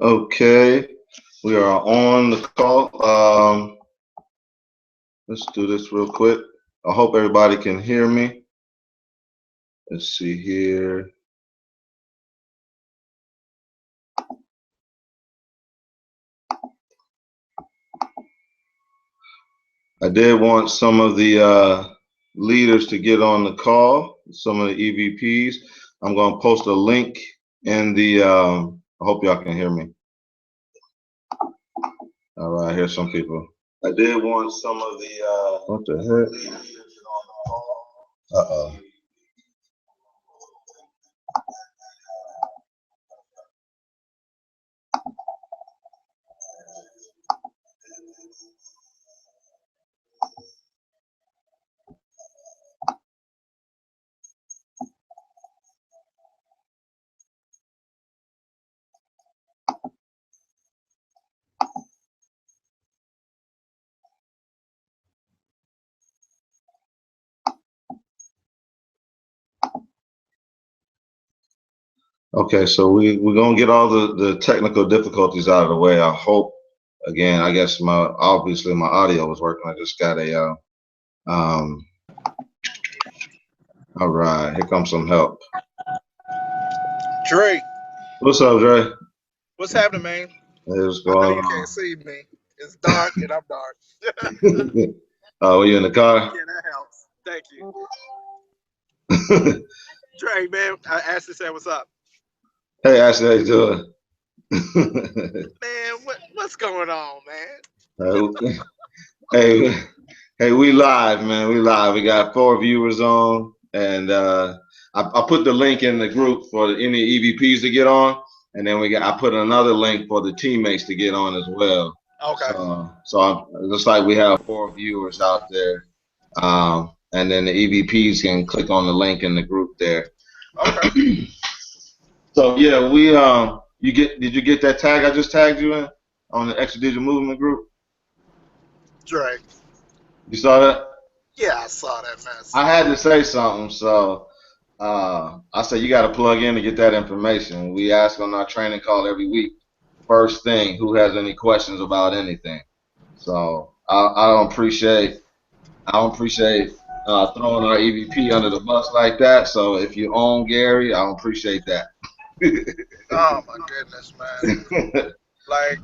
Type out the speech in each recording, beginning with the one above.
Okay, we are on the call. Let's do this real quick. I hope everybody can hear me. Let's see here. I did want some of the leaders to get on the call, some of the EVPs. I'm going to post a link in the. I hope y'all can hear me. All right, here's some people. I did want some of the. What the heck? Uh-oh. Okay, so we're gonna get all the technical difficulties out of the way. I hope. Again, I guess obviously my audio was working. I just got a um. All right, here comes some help. Dre, What's up, Dre? what's happening, man? What's I know going you can't on? see me. It's dark and I'm dark. Oh, you in the car? Yeah, that helps. Thank you. Dre, man, Ashley said, what's up? Hey, Ashley, how you doing? Man, what's going on, man? Hey, hey, we live, man. We live. We got 4 viewers on, and I put the link in the group for any EVPs to get on, and then I put another link for the teammates to get on as well. Okay. It looks like we have 4 viewers out there, and then the EVPs can click on the link in the group there. Okay. So yeah, did you get that tag I just tagged you in on the Extra Digital Movement group? Dre. You saw that? Yeah, I saw that mess. I had to say something, so I said you got to plug in to get that information. We ask on our training call every week, first thing, who has any questions about anything. So I don't appreciate throwing our EVP under the bus like that. So if you own Gary, I don't appreciate that. Oh my goodness, man. Like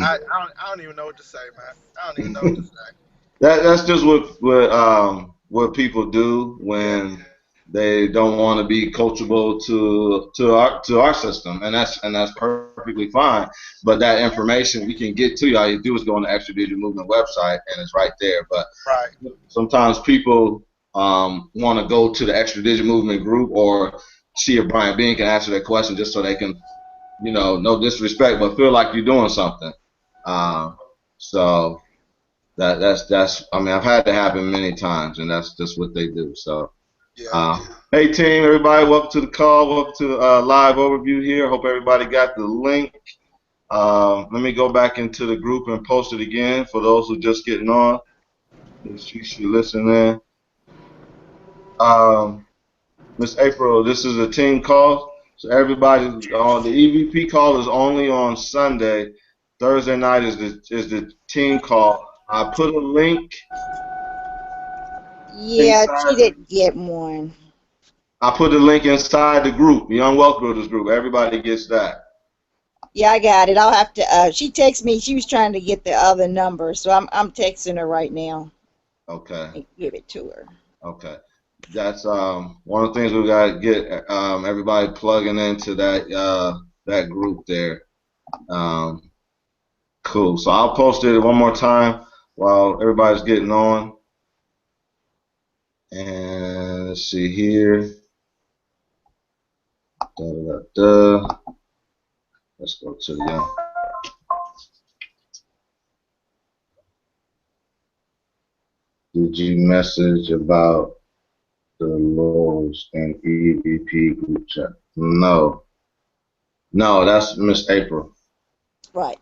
I don't even know what to say, man. I don't even know what to say. That's just what people do Yeah. when they don't want to be coachable to our system, and that's perfectly fine. But that information we can get to you. All you do is go on the Extra Digital Movement website, and it's right there. But Right. sometimes people want to go to the Extra Digital Movement group or see if Brian Bean can answer their question just so they can, no disrespect, but feel like you're doing something. So. That's I mean I've had that happen many times, and that's just what they do. So Yeah. hey team, everybody, welcome to the call, welcome to the live overview here. Hope everybody got the link. Let me go back into the group and post it again for those who just getting on. She listening. Miss April, this is a team call, so everybody on the EVP call is only on Sunday. Thursday night is the team call. I put a link Yeah, she inside. didn't get one. I put the link inside the group, the Young Wealth Builders group. Everybody gets that. Yeah, I got it. I'll have to. She texted me. She was trying to get the other number, so I'm texting her right now Okay. and give it to her. Okay. That's one of the things we gotta get everybody plugging into that group there. Cool. So I'll post it one more time while everybody's getting on. And let's see here. Let's go to the Did you message about the Lords and EVP group chat? No. No, that's Miss April. Right.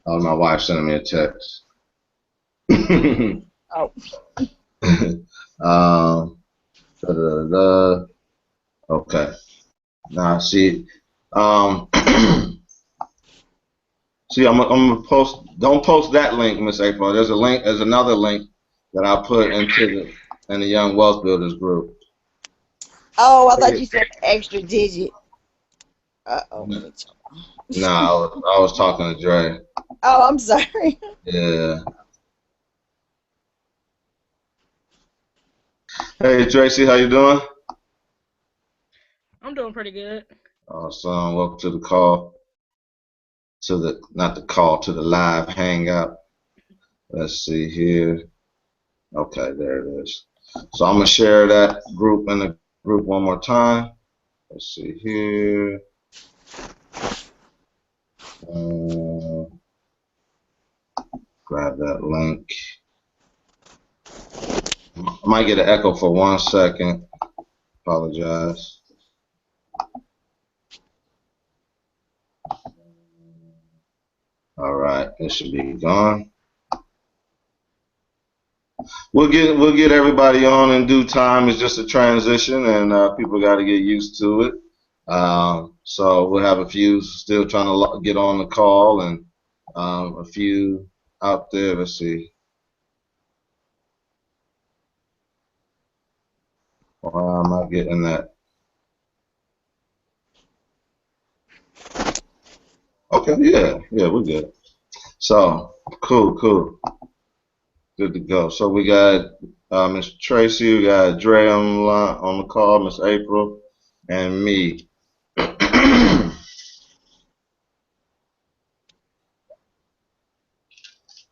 Oh, my wife sending me a text. Oh. Da, da, da. Okay. Now, see, See, I'm gonna post. Don't post that link, Miss April. There's a link. There's another link that I put in the Young Wealth Builders group. Oh, I thought you said extra digit. Uh-oh. Nah, I was talking to Dre. Oh, I'm sorry. Yeah. Hey Tracy, how you doing? I'm doing pretty good. Awesome. Welcome to the call. Not the call, to the live hangout. Let's see here. Okay, there it is. So I'm gonna share that group in the group one more time. Let's see here. Grab that link. I might get an echo for 1 second. Apologize. All right, it should be gone. We'll get everybody on in due time. It's just a transition, and people got to get used to it. So we'll have a few still trying to get on the call, and a few out there. Let's see. Why am I getting that? Okay, yeah, we're good. So cool. Good to go. So we got Miss Tracy, we got Dre on the call, Miss April, and me.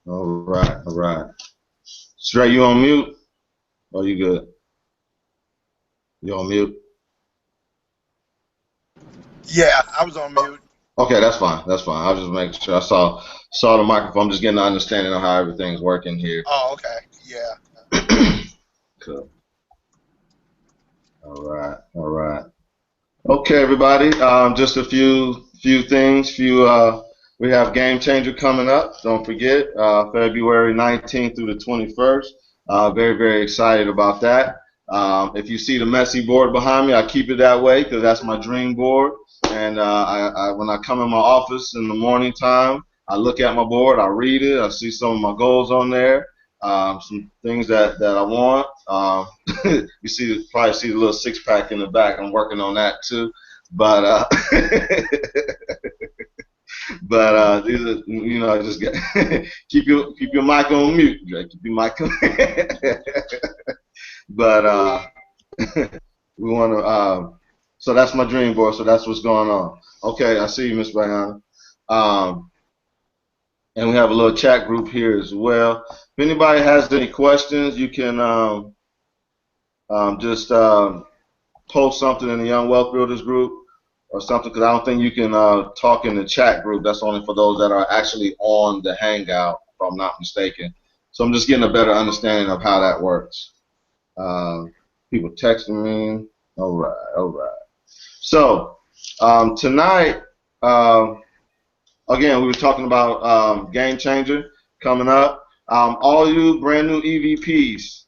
All right. Dre, you on mute? Oh, you good? You on mute? Yeah, I was on mute. Okay, that's fine. I was just making sure. I saw the microphone. I'm just getting an understanding of how everything's working here. Oh, okay. Yeah. Cool. All right. Okay, everybody. Just a few things. We have Game Changer coming up. Don't forget, February 19th through the 21st. Very, very excited about that. If you see the messy board behind me, I keep it that way because that's my dream board. And when I come in my office in the morning time, I look at my board, I read it, I see some of my goals on there, some things that I want. You probably see the little six-pack in the back. I'm working on that too. But these are, just get keep your mic on mute. Keep your mic on. But we want to. So that's my dream board. So that's what's going on. Okay, I see you, Miss Brianna. And we have a little chat group here as well. If anybody has any questions, you can just post something in the Young Wealth Builders group or something, because I don't think you can talk in the chat group. That's only for those that are actually on the Hangout, if I'm not mistaken. So I'm just getting a better understanding of how that works. People texting me. All right. So tonight, again, we were talking about Game Changer coming up. All you brand new EVPs,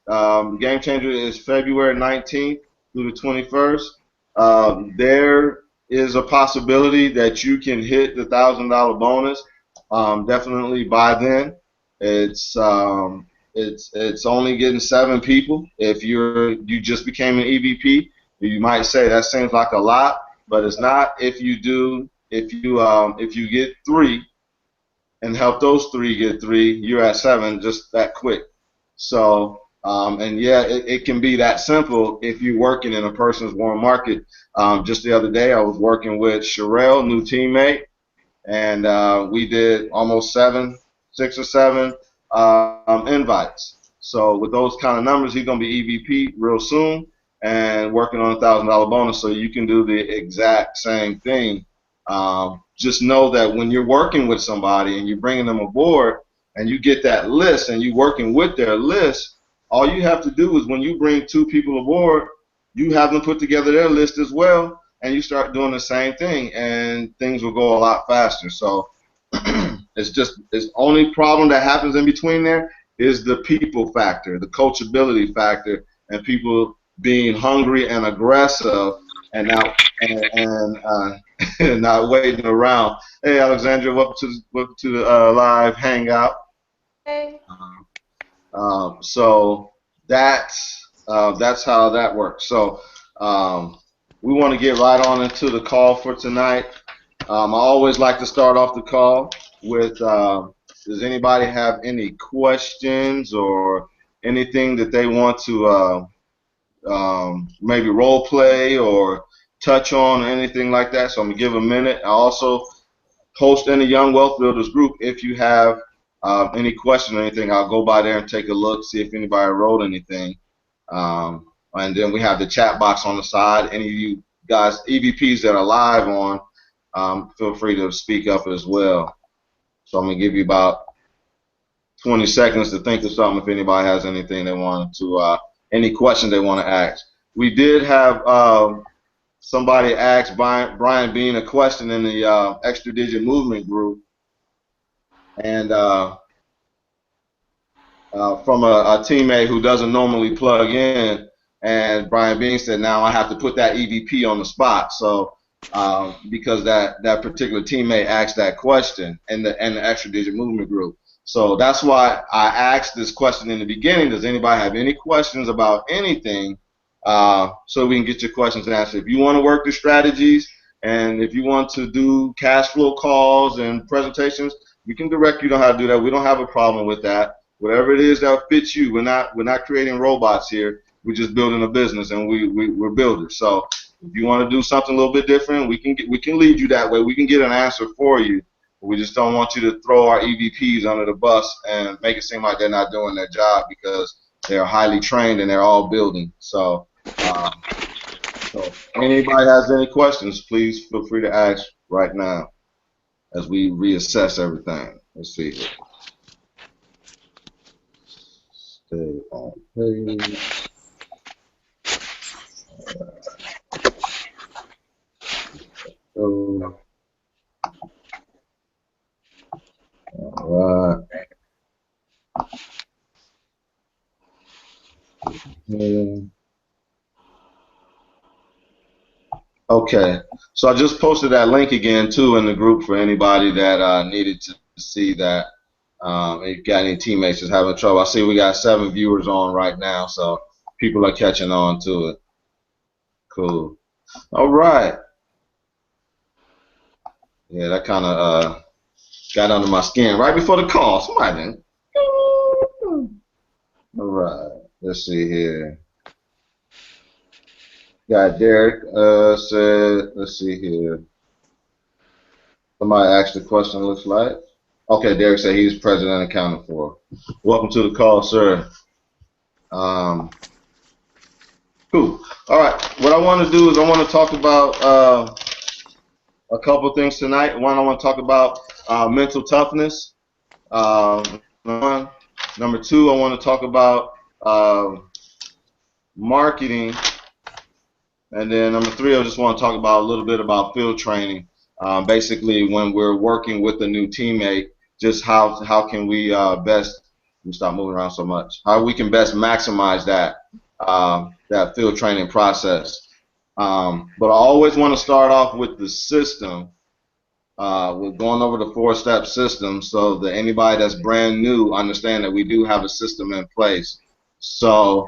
Game Changer is February 19th through the 21st. There is a possibility that you can hit the $1,000 bonus. Definitely by then. It's only getting 7 people. If you just became an EVP, you might say that seems like a lot, but it's not. If you get 3 and help those 3 get 3, you're at 7 just that quick. So and yeah, it can be that simple if you're working in a person's warm market. Just the other day, I was working with Sherelle, new teammate, and we did almost 6 or 7 invites. So with those kind of numbers, he's gonna be EVP real soon and working on a $1,000 bonus. So you can do the exact same thing. Just know that when you're working with somebody and you're bringing them aboard and you get that list and you're working with their list, all you have to do is when you bring 2 people aboard, you have them put together their list as well, and you start doing the same thing, and things will go a lot faster. So it's only problem that happens in between there is the people factor, the coachability factor, and people being hungry and aggressive, and not waiting around. Hey, Alexandra, welcome to the live hangout. Hey. So that's how that works. So we want to get right on into the call for tonight. I always like to start off the call with, does anybody have any questions or anything that they want to maybe role play or touch on or anything like that? So I'm going to give a minute. I also post in the Young Wealth Builders group. If you have any question or anything, I'll go by there and take a look, see if anybody wrote anything. And then we have the chat box on the side. Any of you guys, EVPs that are live on, feel free to speak up as well. So I'm going to give you about 20 seconds to think of something if anybody has anything they want to, any questions they want to ask. We did have somebody ask Brian Bean a question in the Extra Digit Movement group, and from a teammate who doesn't normally plug in, and Brian Bean said, now I have to put that EVP on the spot. So because that particular teammate asked that question in the Extra Digit Movement group. So that's why I asked this question in the beginning. Does anybody have any questions about anything? So we can get your questions answered. If you want to work the strategies and if you want to do cash flow calls and presentations, we can direct you on how to do that. We don't have a problem with that. Whatever it is that fits you. We're not creating robots here. We're just building a business, and we're builders. So if you want to do something a little bit different, we can lead you that way. We can get an answer for you. We just don't want you to throw our EVPs under the bus and make it seem like they're not doing their job, because they're highly trained and they're all building. So, if anybody has any questions, please feel free to ask right now as we reassess everything. Let's see here. Stay on page. All right. Okay, so I just posted that link again too in the group for anybody that needed to see that. If you got any teammates that's having trouble, I see we got 7 viewers on right now, so people are catching on to it. Cool. All right. Yeah, that kind of got under my skin right before the call. Somebody didn't. All right. Let's see here. Got Derek said, let's see here. Somebody asked the question, looks like. Okay, Derek said he's president accounted for. Welcome to the call, sir. Cool. All right. What I want to do is I want to talk about a couple of things tonight. One, I want to talk about mental toughness. Number 2, I want to talk about marketing. And then number 3, I just want to talk about a little bit about field training. Basically, when we're working with a new teammate, just how can we best, let me stop moving around so much, how we can best maximize that that field training process. But I always want to start off with the system. We're going over the 4-step system so that anybody that's brand new understand that we do have a system in place. So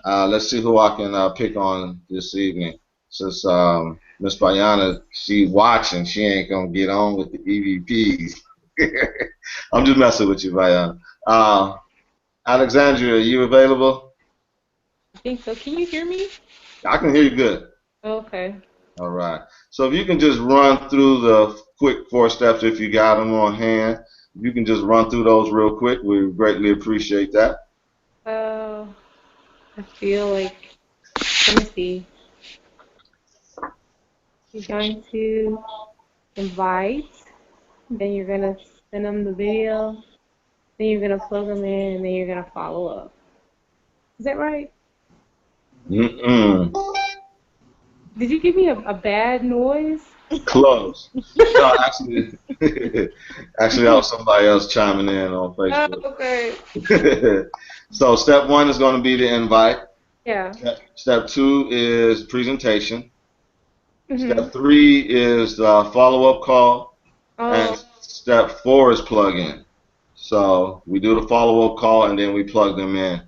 let's see who I can pick on this evening. Since Miss Bayana, she's watching, she ain't gonna get on with the EVPs. I'm just messing with you, Bayana. Alexandria, are you available? I think so. Can you hear me? I can hear you good. Okay. All right. So if you can just run through the quick 4 steps, if you got them on hand, if you can just run through those real quick, we greatly appreciate that. I feel like, let me see. You're going to invite, then you're going to send them the video, then you're going to plug them in, and then you're going to follow up. Is that right? Mm-mm. Did you give me a bad noise? Close. No, actually, actually, that was somebody else chiming in on Facebook. Oh, okay. So step 1 is going to be the invite. Yeah. Step 2 is presentation. Mhm. Step 3 is the follow-up call, Oh, and step 4 is plug-in. So we do the follow-up call, and then we plug them in.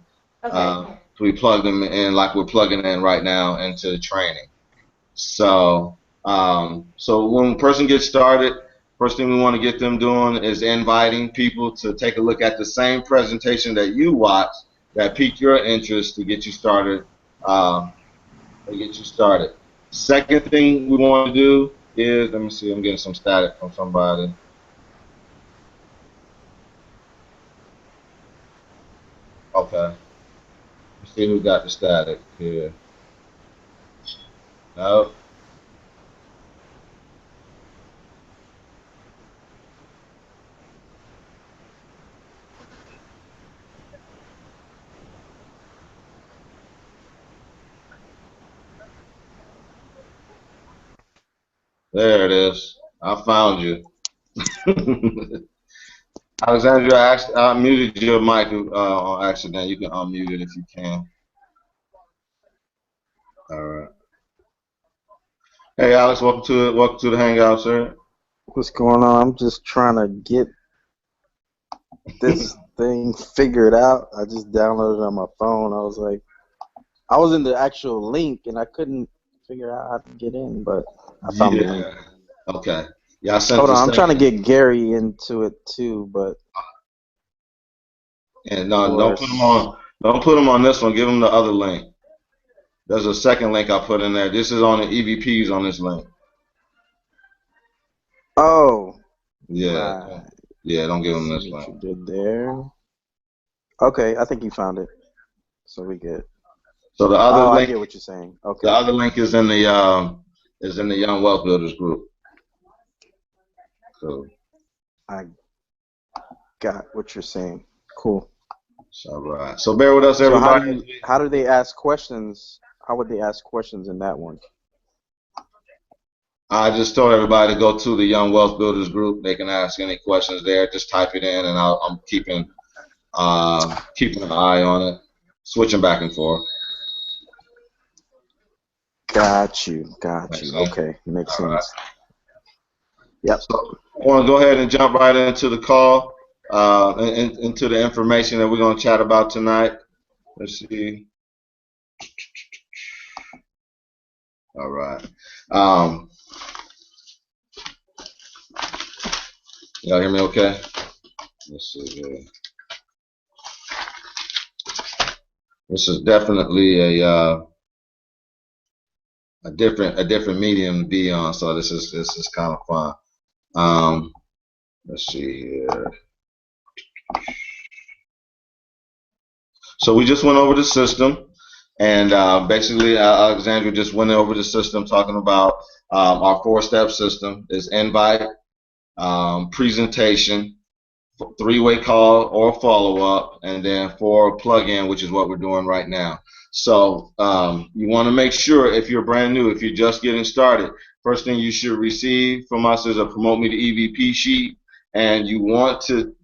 okay. We plug them in like we're plugging in right now into the training. So when a person gets started, first thing we want to get them doing is inviting people to take a look at the same presentation that you watched that piqued your interest to get you started. Um, to get you started. Second thing we want to do is, let me see, I'm getting some static from somebody. Okay, let's see who got the static here. No, there it is. I found you. Alexandria, I muted your mic on accident. You can unmute it if you can. All right. Hey, Alex, welcome to the Hangout, sir. What's going on? I'm just trying to get this thing figured out. I just downloaded it on my phone. I was in the actual link and I couldn't figure out how to get in, but I found the link. Yeah. Okay. Yeah, I sent Hold the on, I'm trying to second. get Gary into it too, but And of no, don't put them course. on. Don't put them on this one. Give them the other link. There's a second link I put in there. This is on the EVPs on this link. Oh, Yeah. right. Yeah. Don't give them See this what link. you did there. Okay, I think you found it. So we good. So Oh, I get what you're saying. the Okay. other link is in the Young Wealth Builders group. Cool. I got what you're saying. Cool. All right. So bear with us, So everybody. how do they ask questions? How would they ask questions in that one? I just told everybody to go to the Young Wealth Builders group. They can ask any questions there. Just type it in, and I'm keeping an eye on it, switching back and forth. Got you. Got Makes you. sense. Okay. Makes All right. sense. Yep. So I want to go ahead and jump right into the call, into the information that we're going to chat about tonight. Let's see. All right. Y'all hear me okay? Let's see here. This is definitely a different medium to be on, so this is kind of fun. Let's see here. So we just went over the system, and basically Alexandra just went over the system talking about our four-step system is invite, presentation, three-way call or follow-up, and then for plug-in, which is what we're doing right now. So you want to make sure if you're brand new, if you're just getting started, first thing you should receive from us is a Promote Me to EVP sheet, and you want to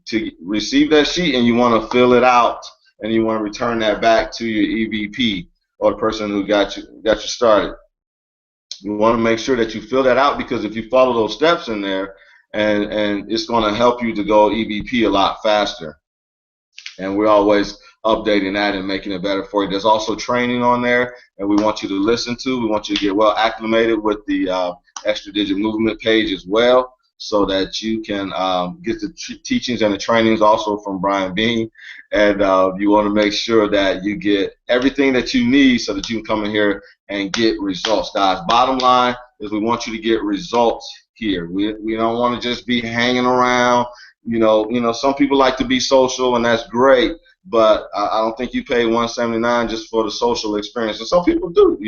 receive that sheet and you want to fill it out, and you want to return that back to your EVP or the person who got you started. You want to make sure that you fill that out, because if you follow those steps in there, and it's going to help you to go EVP a lot faster. And we're always updating that and making it better for you. There's also training on there, and we want you to listen to. We want you to get well acclimated with the Extra Digit Movement page as well, so that you can get the teachings and the trainings also from Brian Bean. And you want to make sure that you get everything that you need so that you can come in here and get results, guys. Bottom line is we want you to get results here. We don't want to just be hanging around. Some people like to be social, and that's great, but I don't think you pay $179 just for the social experience. And some people do,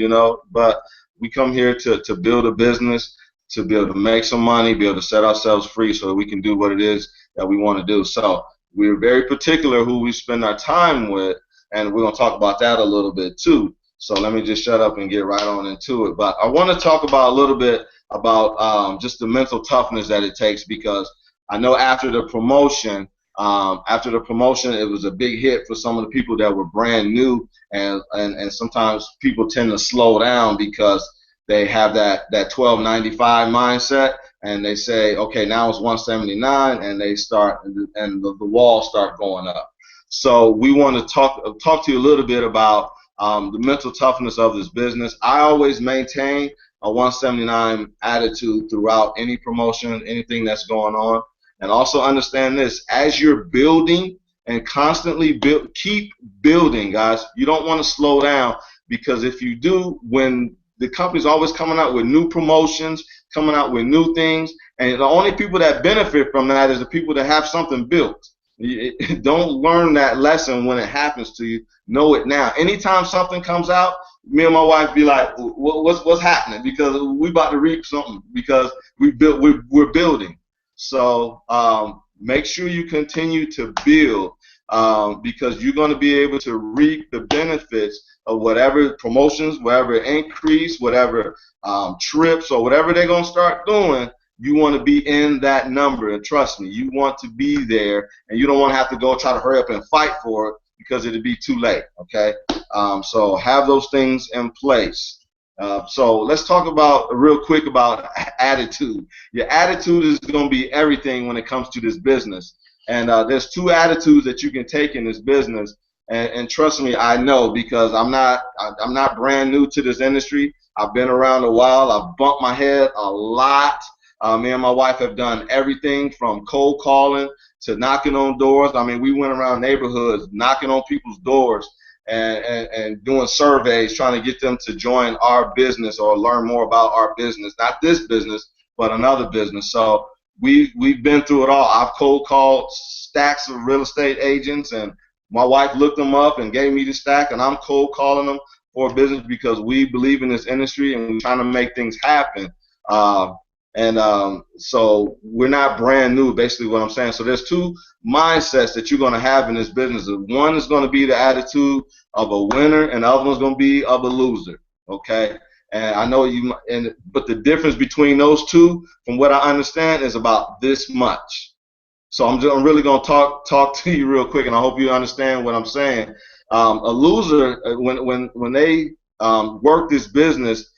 but we come here to build a business, to be able to make some money, be able to set ourselves free so that we can do what it is that we want to do. So we're very particular who we spend our time with, and we're going to talk about that a little bit too. So let me just shut up and get right on into it. But I want to talk about a little bit about just the mental toughness that it takes, because I know after the promotion, it was a big hit for some of the people that were brand new, and sometimes people tend to slow down because they have that 1295 mindset, and they say, okay, now it's 179, and they start, and the walls start going up. So we want to talk to you a little bit about the mental toughness of this business. I always maintain a 179 attitude throughout any promotion, anything that's going on. And also understand this, as you're building and constantly keep building, guys. You don't want to slow down, because if you do, when the company's always coming out with new promotions, coming out with new things, and the only people that benefit from that is the people that have something built. Don't learn that lesson when it happens to you. Know it now. Anytime something comes out, me and my wife be like, what's happening? Because we about to reap something, because we're building. So make sure you continue to build, because you're going to be able to reap the benefits of whatever promotions, whatever increase, whatever trips, or whatever they're going to start doing. You want to be in that number, and trust me, you want to be there, and you don't want to have to go try to hurry up and fight for it, because it'll be too late, okay? So have those things in place. So let's talk about real quick about attitude. Your attitude is going to be everything when it comes to this business. And there's two attitudes that you can take in this business. And trust me, I know, because I'm not brand new to this industry. I've been around a while. I've bumped my head a lot. Me and my wife have done everything from cold calling to knocking on doors. I mean, we went around neighborhoods knocking on people's doors and doing surveys, trying to get them to join our business or learn more about our business. Not this business, but another business. So we've been through it all. I've cold called stacks of real estate agents, and my wife looked them up and gave me the stack, and I'm cold calling them for business, because we believe in this industry and we're trying to make things happen. So we're not brand new, basically what I'm saying. So there's two mindsets that you're going to have in this business. One is going to be the attitude of a winner, and the other one's going to be of a loser, okay? And I know but the difference between those two, from what I understand, is about this much. So I'm really going to talk to you real quick, and I hope you understand what I'm saying. A loser, when they work this business,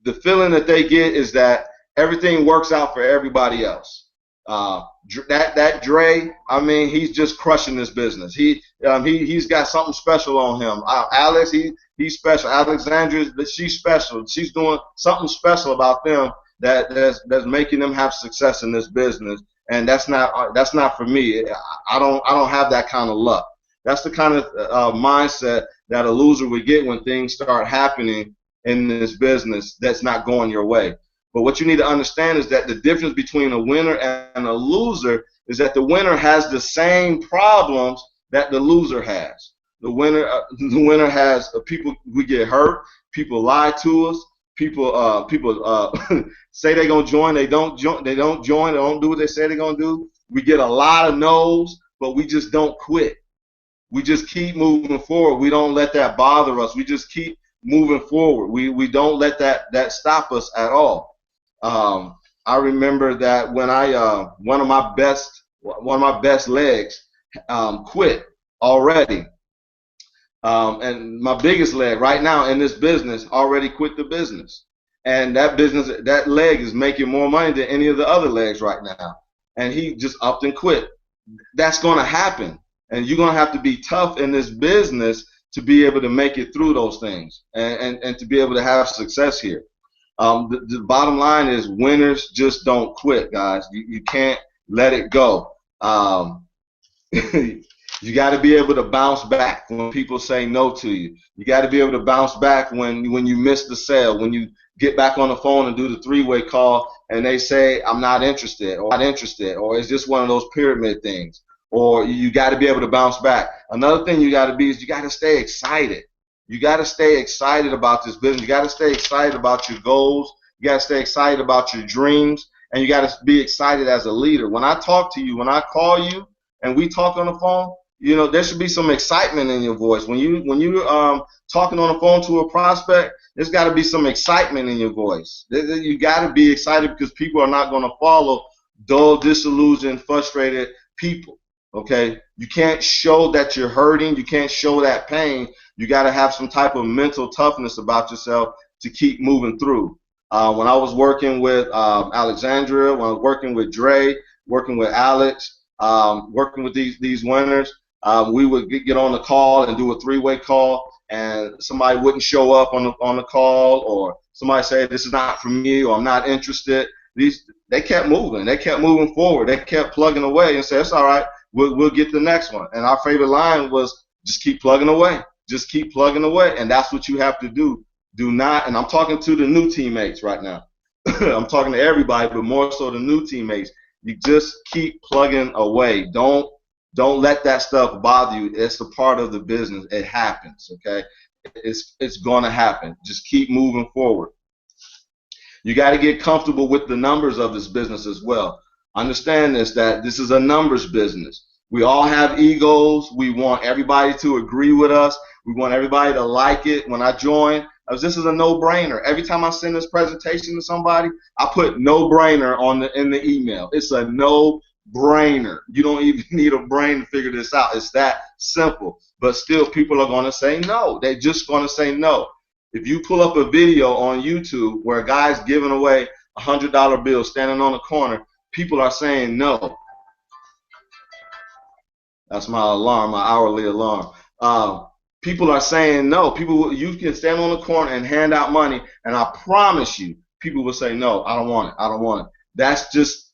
the feeling that they get is that everything works out for everybody else. That Dre, I mean, he's just crushing this business. He's got something special on him. Alex, he's special. Alexandria, she's special. She's doing something special about them that's making them have success in this business. And that's not for me. I don't have that kind of luck. That's the kind of mindset that a loser would get when things start happening in this business that's not going your way. But what you need to understand is that the difference between a winner and a loser is that the winner has the same problems that the loser has. The winner has people. We get hurt. People lie to us. People say they're gonna join. They don't join. They don't join. They don't do what they say they're gonna do. We get a lot of no's, but we just don't quit. We just keep moving forward. We don't let that bother us. We just keep moving forward. We don't let that stop us at all. I remember that when one of my best legs quit already, and my biggest leg right now in this business already quit the business, and that leg is making more money than any of the other legs right now, and he just upped and quit. That's going to happen, and you're going to have to be tough in this business to be able to make it through those things and to be able to have success here. The bottom line is winners just don't quit, guys. You can't let it go. You got to be able to bounce back when people say no to you. You got to be able to bounce back when you miss the sale, when you get back on the phone and do the three-way call and they say, I'm not interested, or it's just one of those pyramid things. Or you got to be able to bounce back. Another thing you got to be is you got to stay excited. You got to stay excited about this business. You got to stay excited about your goals. You got to stay excited about your dreams. And you got to be excited as a leader. When I talk to you, when I call you and we talk on the phone, you know, there should be some excitement in your voice. When you're talking on the phone to a prospect, there's got to be some excitement in your voice. You got to be excited, because people are not going to follow dull, disillusioned, frustrated people. Okay, you can't show that you're hurting. You can't show that pain. You got to have some type of mental toughness about yourself to keep moving through. When I was working with Alexandria, when I was working with Dre, working with Alex, working with these winners, we would get on the call and do a three-way call, and somebody wouldn't show up on the call, or somebody said this is not for me, or I'm not interested. They kept moving. They kept moving forward. They kept plugging away and said, it's all right. We'll get the next one. And our favorite line was, just keep plugging away. Just keep plugging away. And that's what you have to do. Do not, and I'm talking to the new teammates right now. I'm talking to everybody, but more so the new teammates. You just keep plugging away. Don't let that stuff bother you. It's a part of the business. It happens, okay? It's going to happen. Just keep moving forward. You got to get comfortable with the numbers of this business as well. Understand that this is a numbers business. We all have egos. We want everybody to agree with us. We want everybody to like it. When I join, this is a no-brainer. Every time I send this presentation to somebody, I put no-brainer in the email. It's a no-brainer. You don't even need a brain to figure this out. It's that simple. But still, people are going to say no. They're just going to say no. If you pull up a video on YouTube where a guy's giving away a $100 bill standing on the corner, people are saying no. That's my alarm, my hourly alarm. People are saying no. You can stand on the corner and hand out money, and I promise you, people will say no. I don't want it. I don't want it. That's just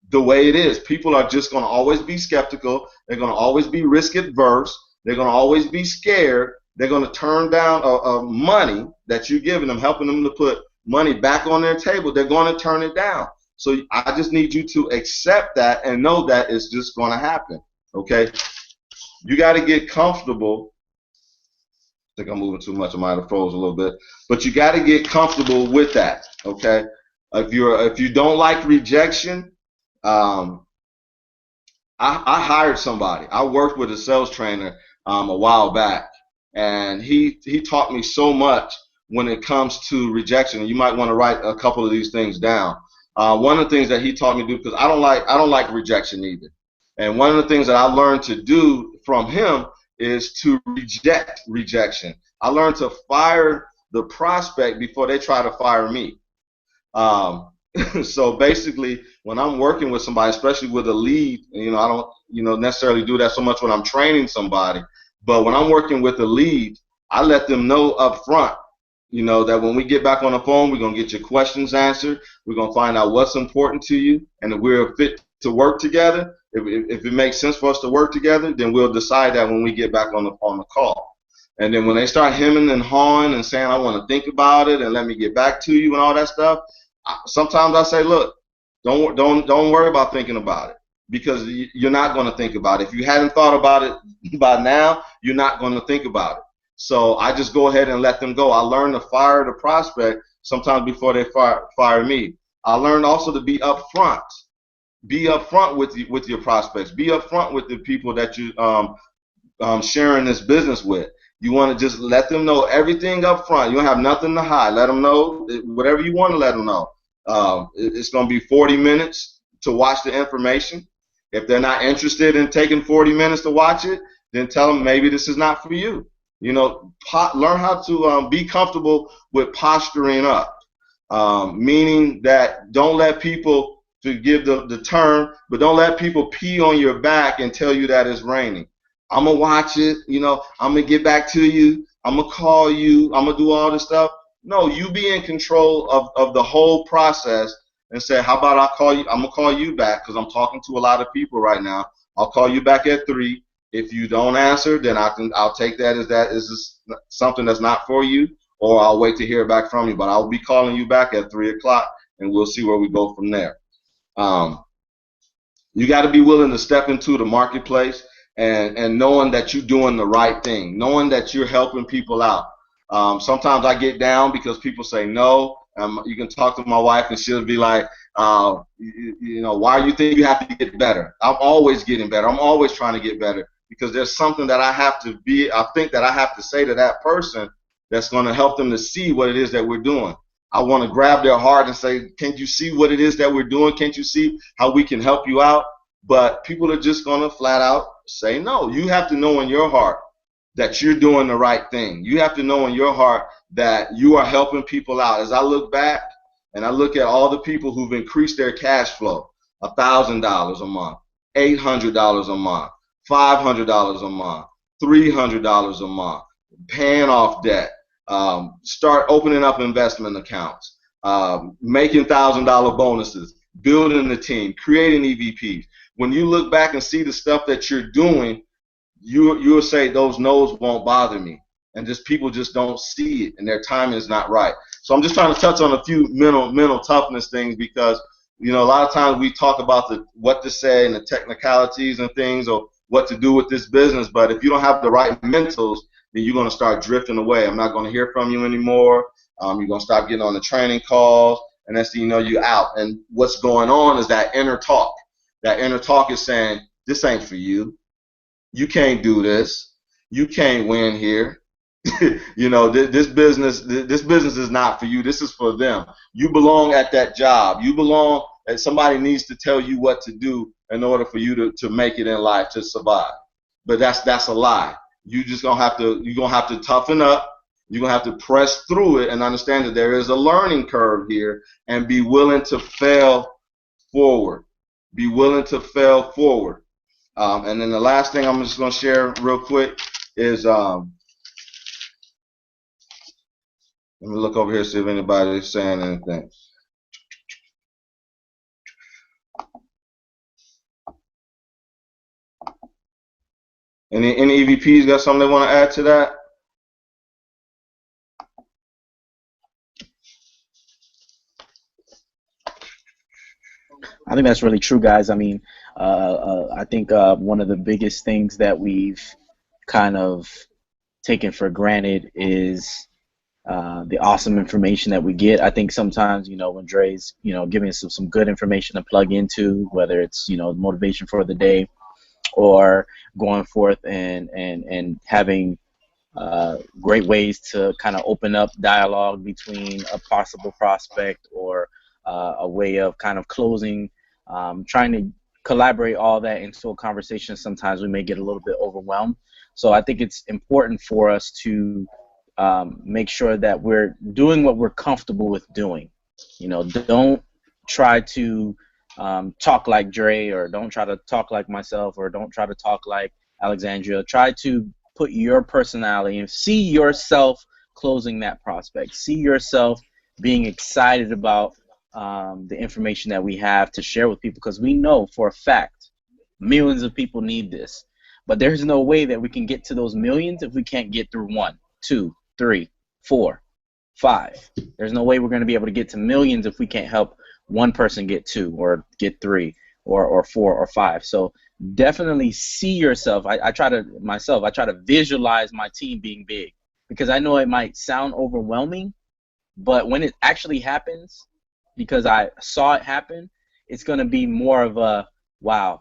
the way it is. People are just going to always be skeptical. They're going to always be risk adverse. They're going to always be scared. They're going to turn down money that you're giving them, helping them to put money back on their table. They're going to turn it down. So I just need you to accept that and know that it's just going to happen. Okay? You got to get comfortable. I think I'm moving too much. I might have froze a little bit. But you got to get comfortable with that. Okay? If you don't like rejection, I hired somebody. I worked with a sales trainer a while back, and he taught me so much when it comes to rejection. You might want to write a couple of these things down. One of the things that he taught me to do, because I don't like rejection either. And one of the things that I learned to do from him is to reject rejection. I learned to fire the prospect before they try to fire me. So basically, when I'm working with somebody, especially with a lead, I don't necessarily do that so much when I'm training somebody. But when I'm working with a lead, I let them know up front, that when we get back on the phone, we're going to get your questions answered. We're going to find out what's important to you, and if we're fit to work together. If it makes sense for us to work together, then we'll decide that when we get back on the call. And then when they start hemming and hawing and saying, I want to think about it and let me get back to you and all that stuff, sometimes I say, look, don't worry about thinking about it, because you're not going to think about it. If you hadn't thought about it by now, you're not going to think about it. So I just go ahead and let them go. I learned to fire the prospect sometimes before they fire me. I learned also to be upfront. Be upfront with your prospects. Be upfront with the people that you sharing this business with. You want to just let them know everything up front. You don't have nothing to hide. Let them know whatever you want to let them know. It's going to be 40 minutes to watch the information. If they're not interested in taking 40 minutes to watch it, then tell them maybe this is not for you. Learn how to be comfortable with posturing up, meaning that don't let people, to give the term, but don't let people pee on your back and tell you that it's raining. I'm going to watch it, I'm going to get back to you, I'm going to call you, I'm going to do all this stuff. No, you be in control of the whole process and say, how about I call you, I'm going to call you back because I'm talking to a lot of people right now. I'll call you back at 3. If you don't answer, then I'll take that as something that's not for you, or I'll wait to hear back from you. But I'll be calling you back at 3 o'clock, and we'll see where we go from there. You got to be willing to step into the marketplace and knowing that you're doing the right thing, knowing that you're helping people out. Sometimes I get down because people say no. You can talk to my wife and she'll be like, why do you think you have to get better? I'm always getting better. I'm always trying to get better because there's something that I think that I have to say to that person that's going to help them to see what it is that we're doing. I want to grab their heart and say, can't you see what it is that we're doing? Can't you see how we can help you out? But people are just going to flat out say no. You have to know in your heart that you're doing the right thing. You have to know in your heart that you are helping people out. As I look back, and I look at all the people who've increased their cash flow, $1,000 a month, $800 a month, $500 a month, $300 a month, paying off debt, start opening up investment accounts, making $1,000 bonuses, building a team, creating EVPs. When you look back and see the stuff that you're doing, you'll say those no's won't bother me, and just people just don't see it, and their timing is not right. So I'm just trying to touch on a few mental toughness things, because a lot of times we talk about what to say and the technicalities and things, or what to do with this business, but if you don't have the right mentals, then you're going to start drifting away. I'm not going to hear from you anymore. You're going to stop getting on the training calls, and next thing you know, you're out. And what's going on is that inner talk. That inner talk is saying, this ain't for you. You can't do this. You can't win here. This business is not for you. This is for them. You belong at that job. You belong, and somebody needs to tell you what to do in order for you to make it in life, to survive. But that's a lie. You're gonna have to toughen up. You're gonna have to press through it and understand that there is a learning curve here, and be willing to fail forward. Be willing to fail forward. And then the last thing I'm just gonna share real quick is let me look over here, see if anybody is saying anything. Any EVPs got something they want to add to that? I think that's really true, guys. I mean, I think one of the biggest things that we've kind of taken for granted is the awesome information that we get. I think sometimes, when Dre's, giving us some good information to plug into, whether it's, motivation for the day, or going forth and having great ways to kind of open up dialogue between a possible prospect, or a way of kind of closing, trying to collaborate all that into a conversation. Sometimes we may get a little bit overwhelmed. So I think it's important for us to make sure that we're doing what we're comfortable with doing. Don't try to talk like Dre, or don't try to talk like myself, or don't try to talk like Alexandria. Try to put your personality and see yourself closing that prospect. See yourself being excited about the information that we have to share with people, because we know for a fact millions of people need this. But there's no way that we can get to those millions if we can't get through 1, 2, 3, 4, 5. There's no way we're going to be able to get to millions if we can't help one person get 2, or get 3, or 4, or 5. So definitely see yourself. I try to visualize my team being big, because I know it might sound overwhelming, but when it actually happens, because I saw it happen, it's going to be more of a, wow,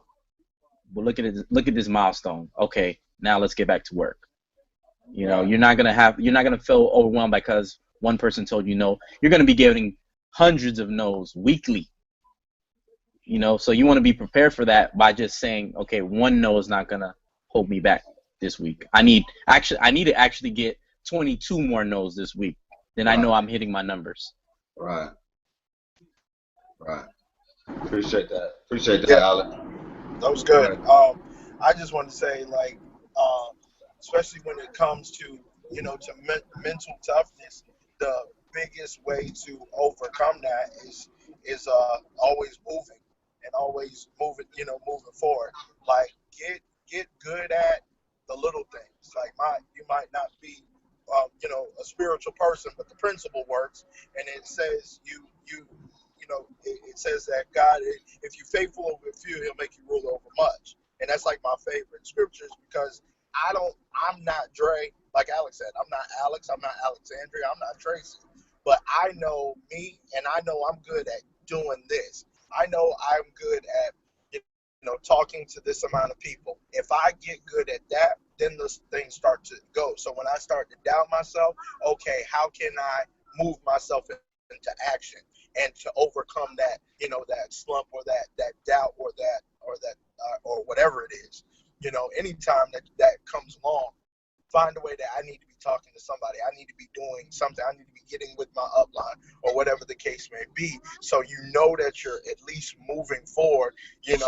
well, look at this milestone. Okay, now let's get back to work. You're not going to feel overwhelmed because one person told you no. You're going to be getting hundreds of no's weekly. So you want to be prepared for that by just saying, okay, one no is not going to hold me back this week. I need to actually get 22 more no's this week. Then I know I'm hitting my numbers. Right. Appreciate that. Yeah. Alex. That was good. I just want to say, especially when it comes to, to mental toughness, the biggest way to overcome that is always moving, and always moving forward. Like, get good at the little things. Like, you might not be, a spiritual person, but the principle works, and it says it says that God, if you're faithful over a few, He'll make you rule over much. And that's like my favorite scriptures, because I'm not Dre, like Alex said. I'm not Alex. I'm not Alexandria. I'm not Tracy. But I know me, and I know I'm good at doing this. I know I'm good at, talking to this amount of people. If I get good at that, then those things start to go. So when I start to doubt myself, okay, how can I move myself into action and to overcome that, that slump, or that doubt, or whatever it is. Anytime that comes along, find a way that I need to be talking to somebody. I need to be doing something. I need to be getting with my upline or whatever the case may be. So you know that you're at least moving forward, and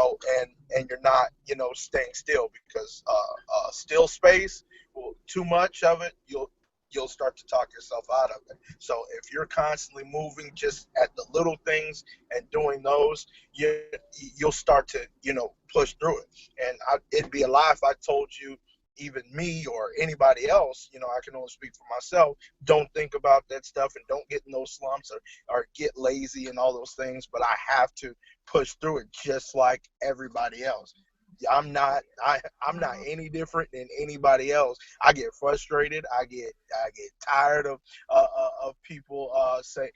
you're not, staying still, because still space, well, too much of it, you'll start to talk yourself out of it. So if you're constantly moving just at the little things and doing those, you'll start to, push through it. And it'd be a lie if I told you, even me or anybody else, I can only speak for myself, don't think about that stuff and don't get in those slumps or get lazy and all those things, but I have to push through it just like everybody else. I'm not any different than anybody else. I get frustrated. I get tired of people saying,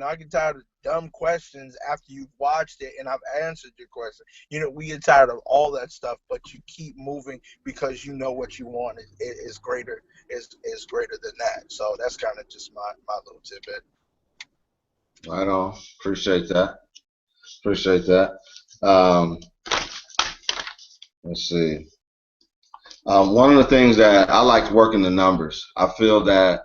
I get tired of dumb questions after you've watched it and I've answered your question. We get tired of all that stuff, but you keep moving because you know what you want is greater than that. So that's kind of just my little tidbit. Right on. Appreciate that. Let's see. One of the things that I like working the numbers. I feel that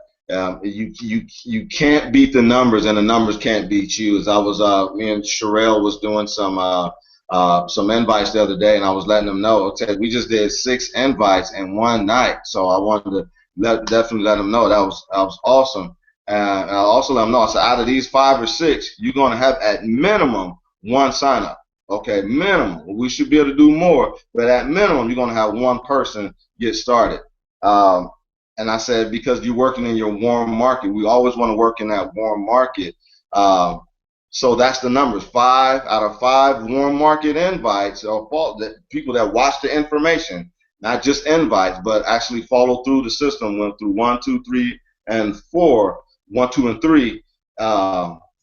you can't beat the numbers, and the numbers can't beat you. As I was, me and Sherelle was doing some invites the other day, and I was letting them know. Okay, we just did 6 invites in one night, so I wanted to definitely let them know that was awesome. And I also let them know, I said, out of these 5 or 6, you're going to have at minimum 1 sign up. Okay, minimum. We should be able to do more, but at minimum, you're going to have 1 person get started. And I said, because you're working in your warm market, we always want to work in that warm market. So that's the numbers. 5 out of 5 warm market invites, or people that watch the information, not just invites, but actually follow through the system, went through 1, 2, 3, and 4, 1, 2, and 3.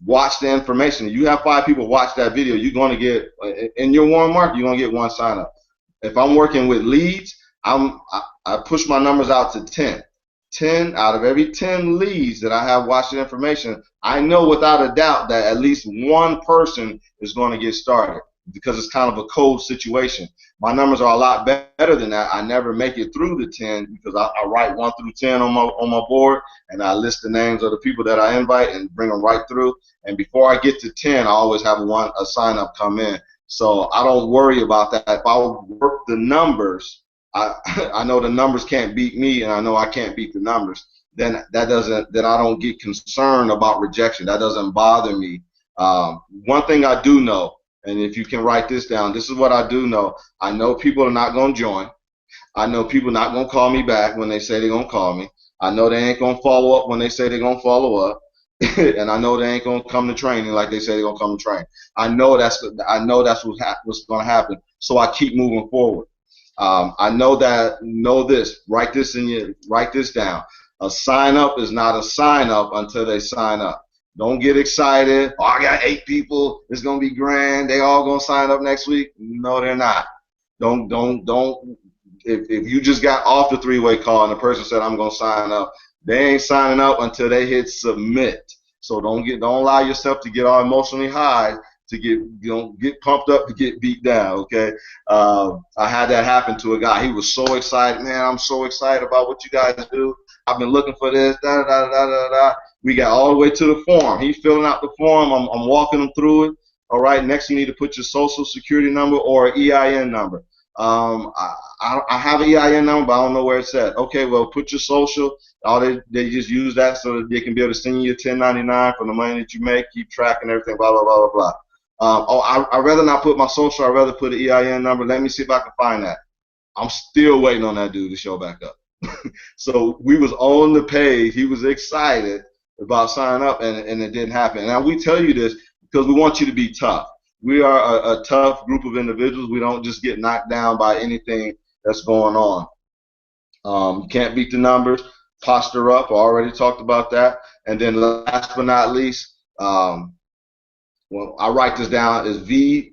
Watch the information. You have 5 people watch that video, you're going to get, in your warm market, you're going to get 1 sign up. If I'm working with leads, I push my numbers out to 10. 10 out of every 10 leads that I have watched the information, I know without a doubt that at least 1 person is going to get started, because it's kind of a cold situation. My numbers are a lot better than that. I never make it through the 10 because I write 1 through 10 on my board, and I list the names of the people that I invite and bring them right through. And before I get to 10, I always have a sign up come in. So I don't worry about that. If I work the numbers, I know the numbers can't beat me, and I know I can't beat the numbers. Then I don't get concerned about rejection. That doesn't bother me. One thing I do know, and if you can write this down, this is what I do know. I know people are not going to join. I know people are not going to call me back when they say they're going to call me. I know they ain't going to follow up when they say they're going to follow up. And I know they ain't going to come to training like they say they're going to come to train. I know that's what's going to happen. So I keep moving forward. I know this. Write this down. A sign up is not a sign up until they sign up. Don't get excited. Oh, I got 8 people. It's gonna be grand. They all gonna sign up next week. No, they're not. Don't. If you just got off the 3-way call and the person said I'm gonna sign up, they ain't signing up until they hit submit. So don't allow yourself to get all emotionally high to get pumped up to get beat down. Okay. I had that happen to a guy. He was so excited. Man, I'm so excited about what you guys do. I've been looking for this. Da da da da da. We got all the way to the form. He's filling out the form. I'm walking him through it. All right. Next, you need to put your social security number or EIN number. I have an EIN number, but I don't know where it's at. Okay, well, put your social. They just use that so that they can be able to send you a 1099 for the money that you make, keep track and everything, blah, blah, blah, blah, blah. I'd rather not put my social. I'd rather put an EIN number. Let me see if I can find that. I'm still waiting on that dude to show back up. So we was on the page. He was excited about signing up, and it didn't happen. Now, we tell you this because we want you to be tough. We are a tough group of individuals. We don't just get knocked down by anything that's going on. You can't beat the numbers. Posture up. I already talked about that. And then last but not least, well, I write this down as VOOIO.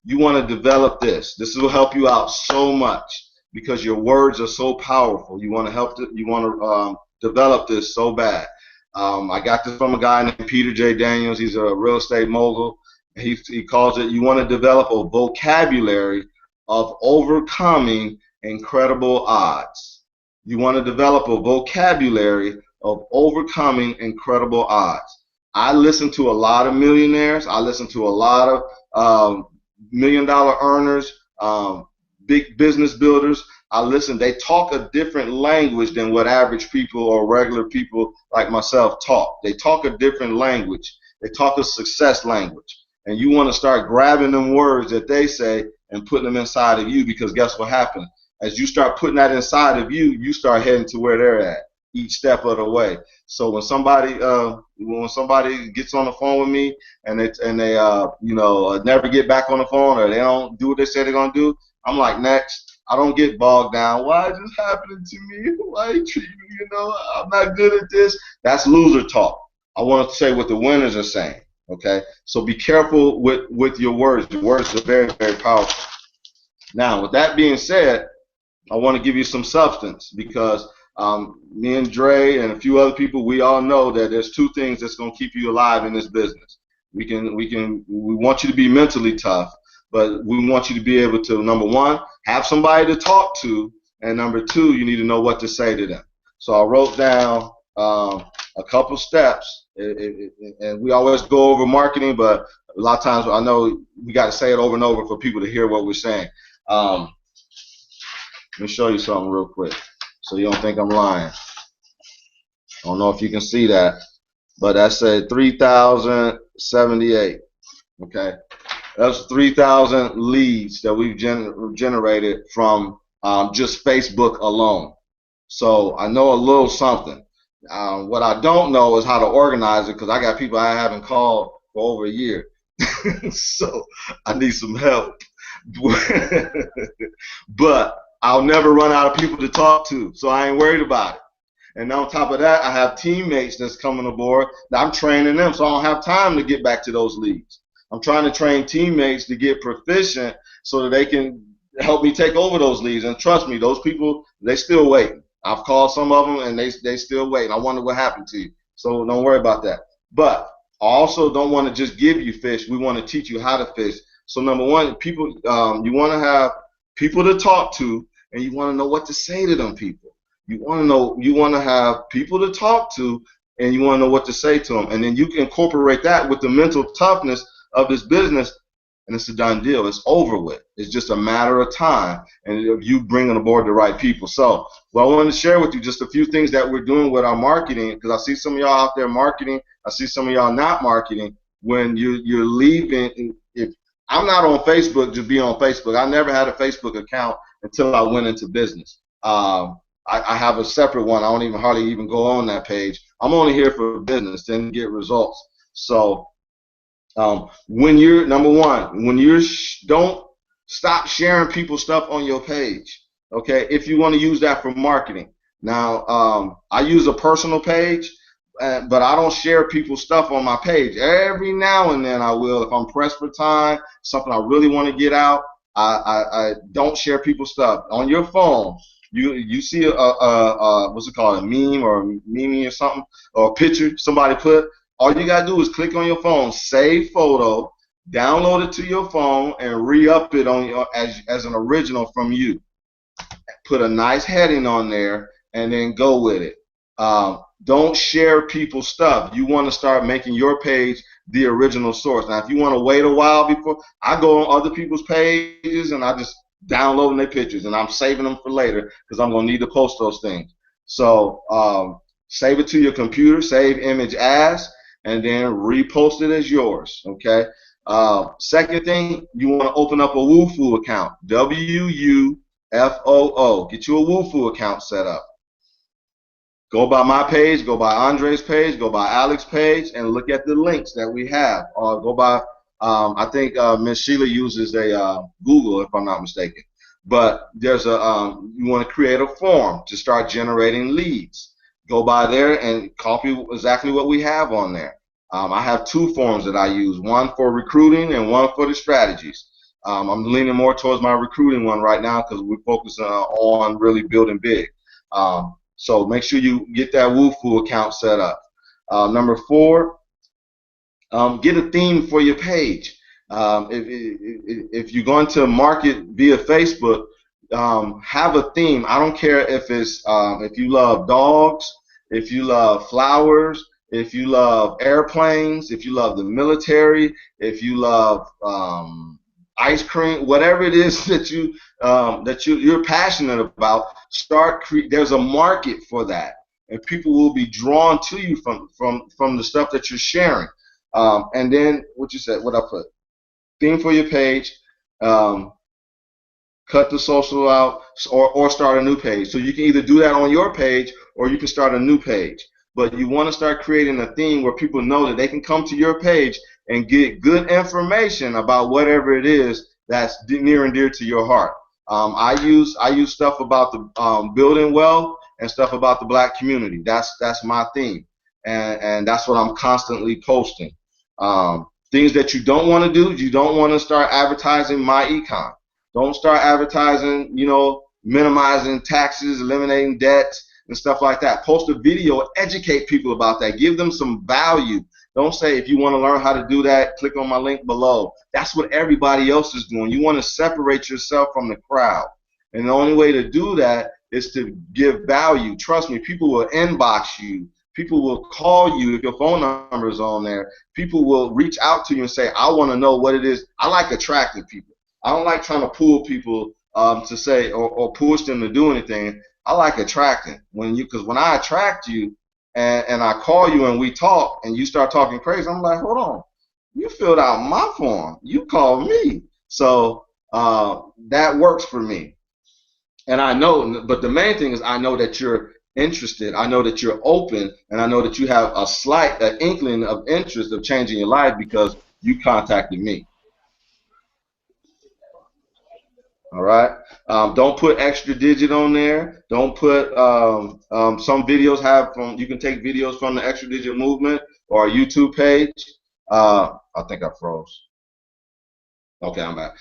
You want to develop this. This will help you out so much because your words are so powerful. You want to develop this so bad. I got this from a guy named Peter J. Daniels. He's a real estate mogul. He calls it, you want to develop a vocabulary of overcoming incredible odds. You want to develop a vocabulary of overcoming incredible odds. I listen to a lot of millionaires. I listen to a lot of $1 million earners, big business builders. I listen. They talk a different language than what average people or regular people like myself talk. They talk a different language. They talk a success language. And you want to start grabbing them words that they say and putting them inside of you, because guess what happens? As you start putting that inside of you, you start heading to where they're at each step of the way. So when somebody gets on the phone with me and they never get back on the phone, or they don't do what they say they're gonna do, I'm like, next. I don't get bogged down. Why is this happening to me? Why you treat me? I'm not good at this. That's loser talk. I want to say what the winners are saying. Okay, so be careful with your words. Your words are very, very powerful. Now, with that being said, I want to give you some substance, because me and Dre and a few other people, we all know that there's two things that's going to keep you alive in this business. We want you to be mentally tough, but we want you to be able to, number one, have somebody to talk to, and number two, you need to know what to say to them. So I wrote down a couple steps, and we always go over marketing, but a lot of times I know we got to say it over and over for people to hear what we're saying. Let me show you something real quick so you don't think I'm lying. I don't know if you can see that, but that said 3,078. Okay, that's 3,000 leads that we've generated from just Facebook alone. So I know a little something. What I don't know is how to organize it, because I got people I haven't called for over a year. So I need some help. But I'll never run out of people to talk to, so I ain't worried about it. And on top of that, I have teammates that's coming aboard that I'm training them, so I don't have time to get back to those leads. I'm trying to train teammates to get proficient so that they can help me take over those leads. And trust me, those people, they still waiting. I've called some of them, and they still waiting. I wonder what happened to you. So don't worry about that. But I also don't want to just give you fish. We want to teach you how to fish. So number one, people, you want to have people to talk to, and you want to know what to say to them people. You want to have people to talk to, and you want to know what to say to them. And then you can incorporate that with the mental toughness of this business, and it's a done deal. It's over with. It's just a matter of time, and of you bringing aboard the right people. So, well, I wanted to share with you just a few things that we're doing with our marketing, because I see some of y'all out there marketing. I see some of y'all not marketing. When you're leaving, if I'm not on Facebook to be on Facebook. I never had a Facebook account until I went into business. I have a separate one. I don't hardly even go on that page. I'm only here for business and get results. So when you're, number one, when you're don't stop sharing people's stuff on your page. Okay, if you want to use that for marketing. Now I use a personal page, but I don't share people's stuff on my page. Every now and then I will, if I'm pressed for time, something I really want to get out. I don't share people's stuff on your phone. You see what's it called, a meme or something, or a picture somebody put. All you gotta do is click on your phone, save photo, download it to your phone, and re-up it on your as an original from you. Put a nice heading on there, and then go with it. Don't share people's stuff. You want to start making your page the original source. Now, if you want to wait a while before, I go on other people's pages and I just download their pictures, and I'm saving them for later because I'm going to need to post those things. So save it to your computer, save image as, and then repost it as yours, okay? Second thing, you want to open up a Wufoo account, WUFOO. Get you a Wufoo account set up. Go by my page, go by Andre's page, go by Alex's page, and look at the links that we have. Or go by, I think Ms. Sheila uses a Google, if I'm not mistaken. But there's a, you want to create a form to start generating leads. Go by there and copy exactly what we have on there. I have two forms that I use, one for recruiting and one for the strategies. I'm leaning more towards my recruiting one right now because we're focusing on really building big. So make sure you get that Wufoo account set up. Number 4, get a theme for your page. If you're going to market via Facebook, have a theme. I don't care if it's if you love dogs, if you love flowers, if you love airplanes, if you love the military, if you love ice cream, whatever it is that you're passionate about. There's a market for that, and people will be drawn to you from the stuff that you're sharing. And then what you said, what I put, theme for your page. Cut the social out, or start a new page. So you can either do that on your page or you can start a new page. But you want to start creating a theme where people know that they can come to your page and get good information about whatever it is that's near and dear to your heart. I use stuff about the building wealth and stuff about the black community. That's my theme, and that's what I'm constantly posting. Things that you don't want to do. You don't want to start advertising my econ. Don't start advertising, minimizing taxes, eliminating debt, and stuff like that. Post a video, educate people about that. Give them some value. Don't say, if you want to learn how to do that, click on my link below. That's what everybody else is doing. You want to separate yourself from the crowd. And the only way to do that is to give value. Trust me, people will inbox you. People will call you if your phone number is on there. People will reach out to you and say, I want to know what it is. I like attracting people. I don't like trying to pull people to say or push them to do anything. I like attracting. Because when I attract you and I call you and we talk and you start talking crazy, I'm like, hold on, you filled out my form. You called me. So that works for me. And I know, but the main thing is I know that you're interested. I know that you're open, and I know that you have a slight inkling of interest of changing your life because you contacted me. All right. Don't put extra digit on there. Don't put some videos you can take videos from the extra digit movement or a YouTube page. I think I froze. Okay, I'm back.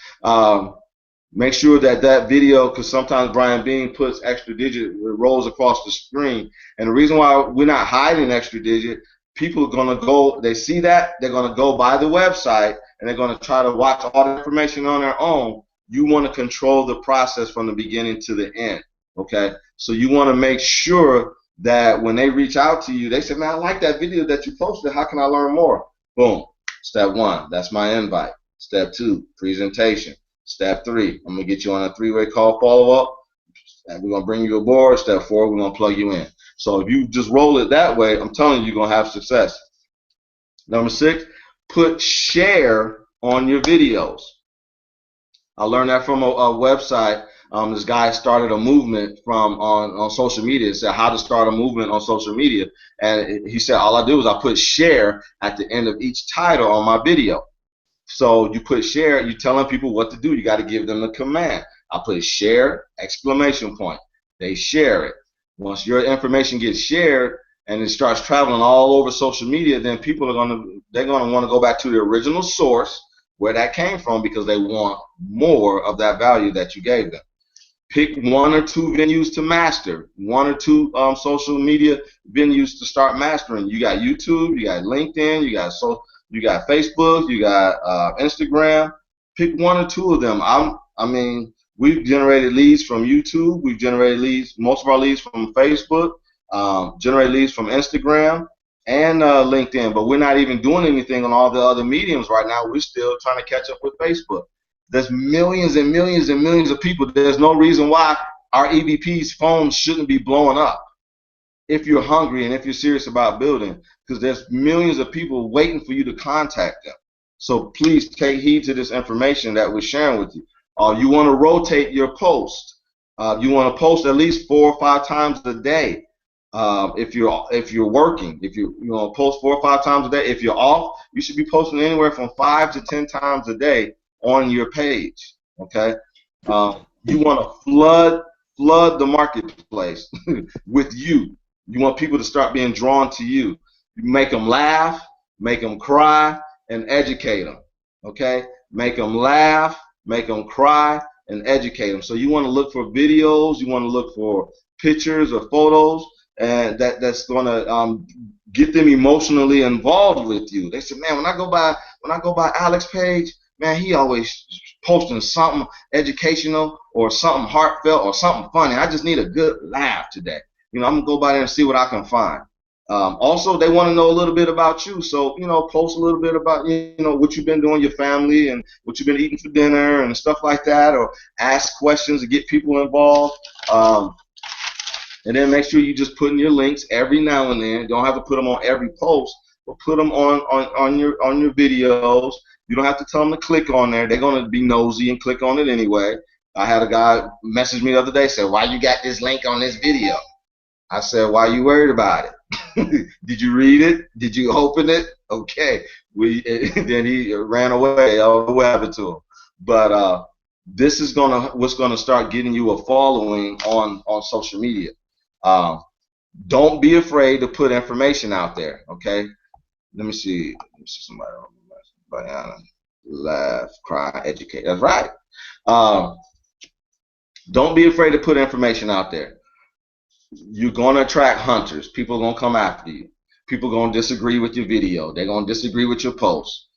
Make sure that video, because sometimes Brian Bean puts extra digit, it rolls across the screen. And the reason why we're not hiding extra digit, people are going to go, they see that, they're going to go by the website, and they're going to try to watch all the information on their own. You want to control the process from the beginning to the end, okay? So you want to make sure that when they reach out to you, they say, man, I like that video that you posted. How can I learn more? Boom. Step 1, that's my invite. Step 2, presentation. Step 3, I'm going to get you on a 3-way call follow-up, and we're going to bring you aboard. Step 4, we're going to plug you in. So if you just roll it that way, I'm telling you, you're going to have success. Number 6, put share on your videos. I learned that from a website. This guy started a movement on social media. It said how to start a movement on social media. And he said all I do is I put share at the end of each title on my video. So you put share, you're telling people what to do. You got to give them the command. I put share, exclamation point. They share it. Once your information gets shared and it starts traveling all over social media, then people are they're gonna want to go back to the original source where that came from because they want more of that value that you gave them. Pick 1 or 2 venues to master, 1 or 2 social media venues to start mastering. You got YouTube, you got LinkedIn, you got Facebook, you got Instagram. Pick 1 or 2 of them. I mean, we've generated leads from YouTube. We've generated leads, most of our leads from Facebook, generated leads from Instagram and LinkedIn. But we're not even doing anything on all the other mediums right now. We're still trying to catch up with Facebook. There's millions and millions and millions of people. There's no reason why our EVP's phones shouldn't be blowing up if you're hungry and if you're serious about building, because there's millions of people waiting for you to contact them. So please take heed to this information that we're sharing with you. You want to rotate your post. You want to post at least 4 or 5 times a day. If you're working, if you want to post 4 or 5 times a day. If you're off, you should be posting anywhere from 5 to 10 times a day on your page. Okay. You want to flood the marketplace with you. You want people to start being drawn to you. You make them laugh, make them cry, and educate them. Okay? Make them laugh, make them cry, and educate them. So you want to look for videos, you want to look for pictures or photos, and that's going to get them emotionally involved with you. They say, man, when I go by Alex's page, man, he always posting something educational or something heartfelt or something funny. I just need a good laugh today. I'm going to go by there and see what I can find. Also, they want to know a little bit about you. So, post a little bit about, what you've been doing, your family, and what you've been eating for dinner and stuff like that, or ask questions to get people involved. And then make sure you just put in your links every now and then. You don't have to put them on every post, but put them on your videos. You don't have to tell them to click on there. They're going to be nosy and click on it anyway. I had a guy message me the other day, said, "Why you got this link on this video?" I said, "Why you worried about it? Did you read it? Did you open it?" Okay. Then he ran away. I don't know what happened to him. But this is what's gonna start getting you a following on social media. Don't be afraid to put information out there. Okay. Let me see somebody on Bayana. Laugh, cry, educate. That's right. Don't be afraid to put information out there. You're going to attract hunters. People are going to come after you. People are going to disagree with your video. They're going to disagree with your post.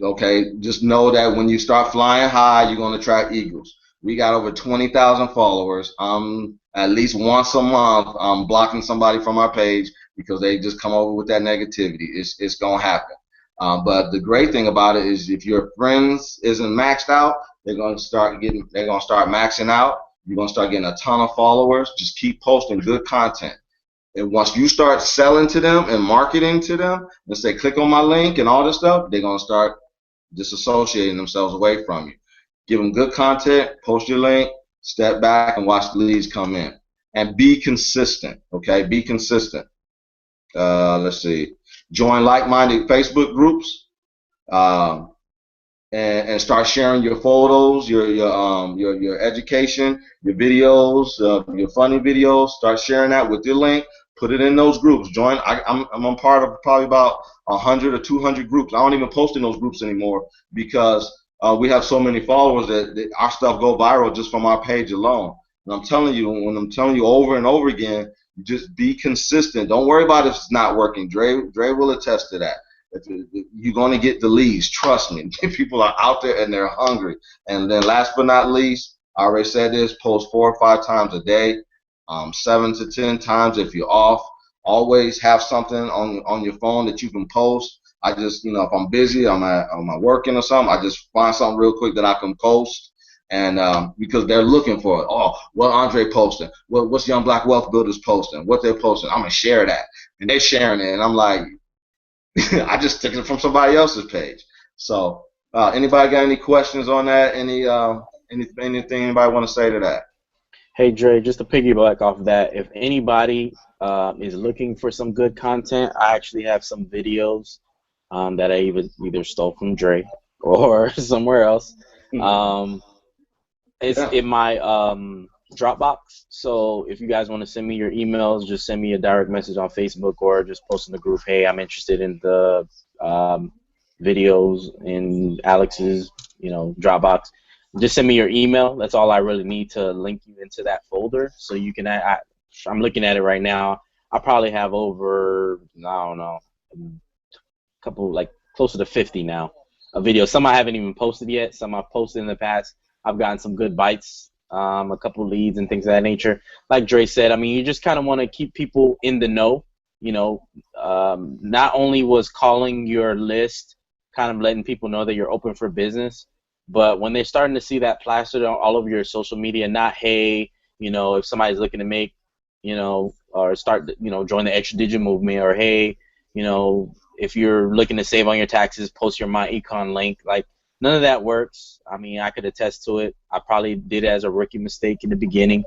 Okay? Just know that when you start flying high, you're going to attract eagles. We got over 20,000 followers. At least once a month, I'm blocking somebody from our page because they just come over with that negativity. It's going to happen. But the great thing about it is if your friends isn't maxed out, they're going to start maxing out. You're going to start getting a ton of followers. Just keep posting good content. And once you start selling to them and marketing to them and say, click on my link and all this stuff, they're going to start disassociating themselves away from you. Give them good content, post your link, step back and watch the leads come in. And be consistent, okay? Be consistent. Let's see. Join like-minded Facebook groups. And start sharing your photos, your education, your videos, your funny videos. Start sharing that with your link. Put it in those groups. Join. I'm a part of probably about 100 or 200 groups. I don't even post in those groups anymore because we have so many followers that our stuff go viral just from our page alone. And I'm telling you, when I'm telling you over and over again, just be consistent. Don't worry about if it's not working. Dre will attest to that. You're going to get the leads. Trust me. People are out there and they're hungry. And then last but not least, I already said this, post 4 or 5 times a day, 7 to 10 times if you're off. Always have something on your phone that you can post. I just, if I'm busy, I'm working or something, I just find something real quick that I can post. And because they're looking for it. Oh, what Andre posting? What's Young Black Wealth Builders posting? What they're posting? I'm going to share that. And they're sharing it. And I'm like, I just took it from somebody else's page. So, anybody got any questions on that? Anything anybody want to say to that? Hey Dre, just to piggyback off of that, if anybody is looking for some good content, I actually have some videos that I either stole from Dre or somewhere else. It's in my Dropbox. So if you guys want to send me your emails, just send me a direct message on Facebook or just post in the group, hey, I'm interested in the videos in Alex's, Dropbox. Just send me your email. That's all I really need to link you into that folder. So you can, I'm looking at it right now. I probably have over, I don't know, a couple, like closer to 50 now of videos. Some I haven't even posted yet. Some I've posted in the past. I've gotten some good bites, a couple leads and things of that nature. Like Dre said, I mean, you just kind of want to keep people in the know. Not only was calling your list kind of letting people know that you're open for business, but when they're starting to see that plastered all over your social media, not, hey, if somebody's looking to make, or start, join the extra digit movement, or hey, if you're looking to save on your taxes, post your My Econ link. Like, none of that works. I mean, I could attest to it. I probably did it as a rookie mistake in the beginning.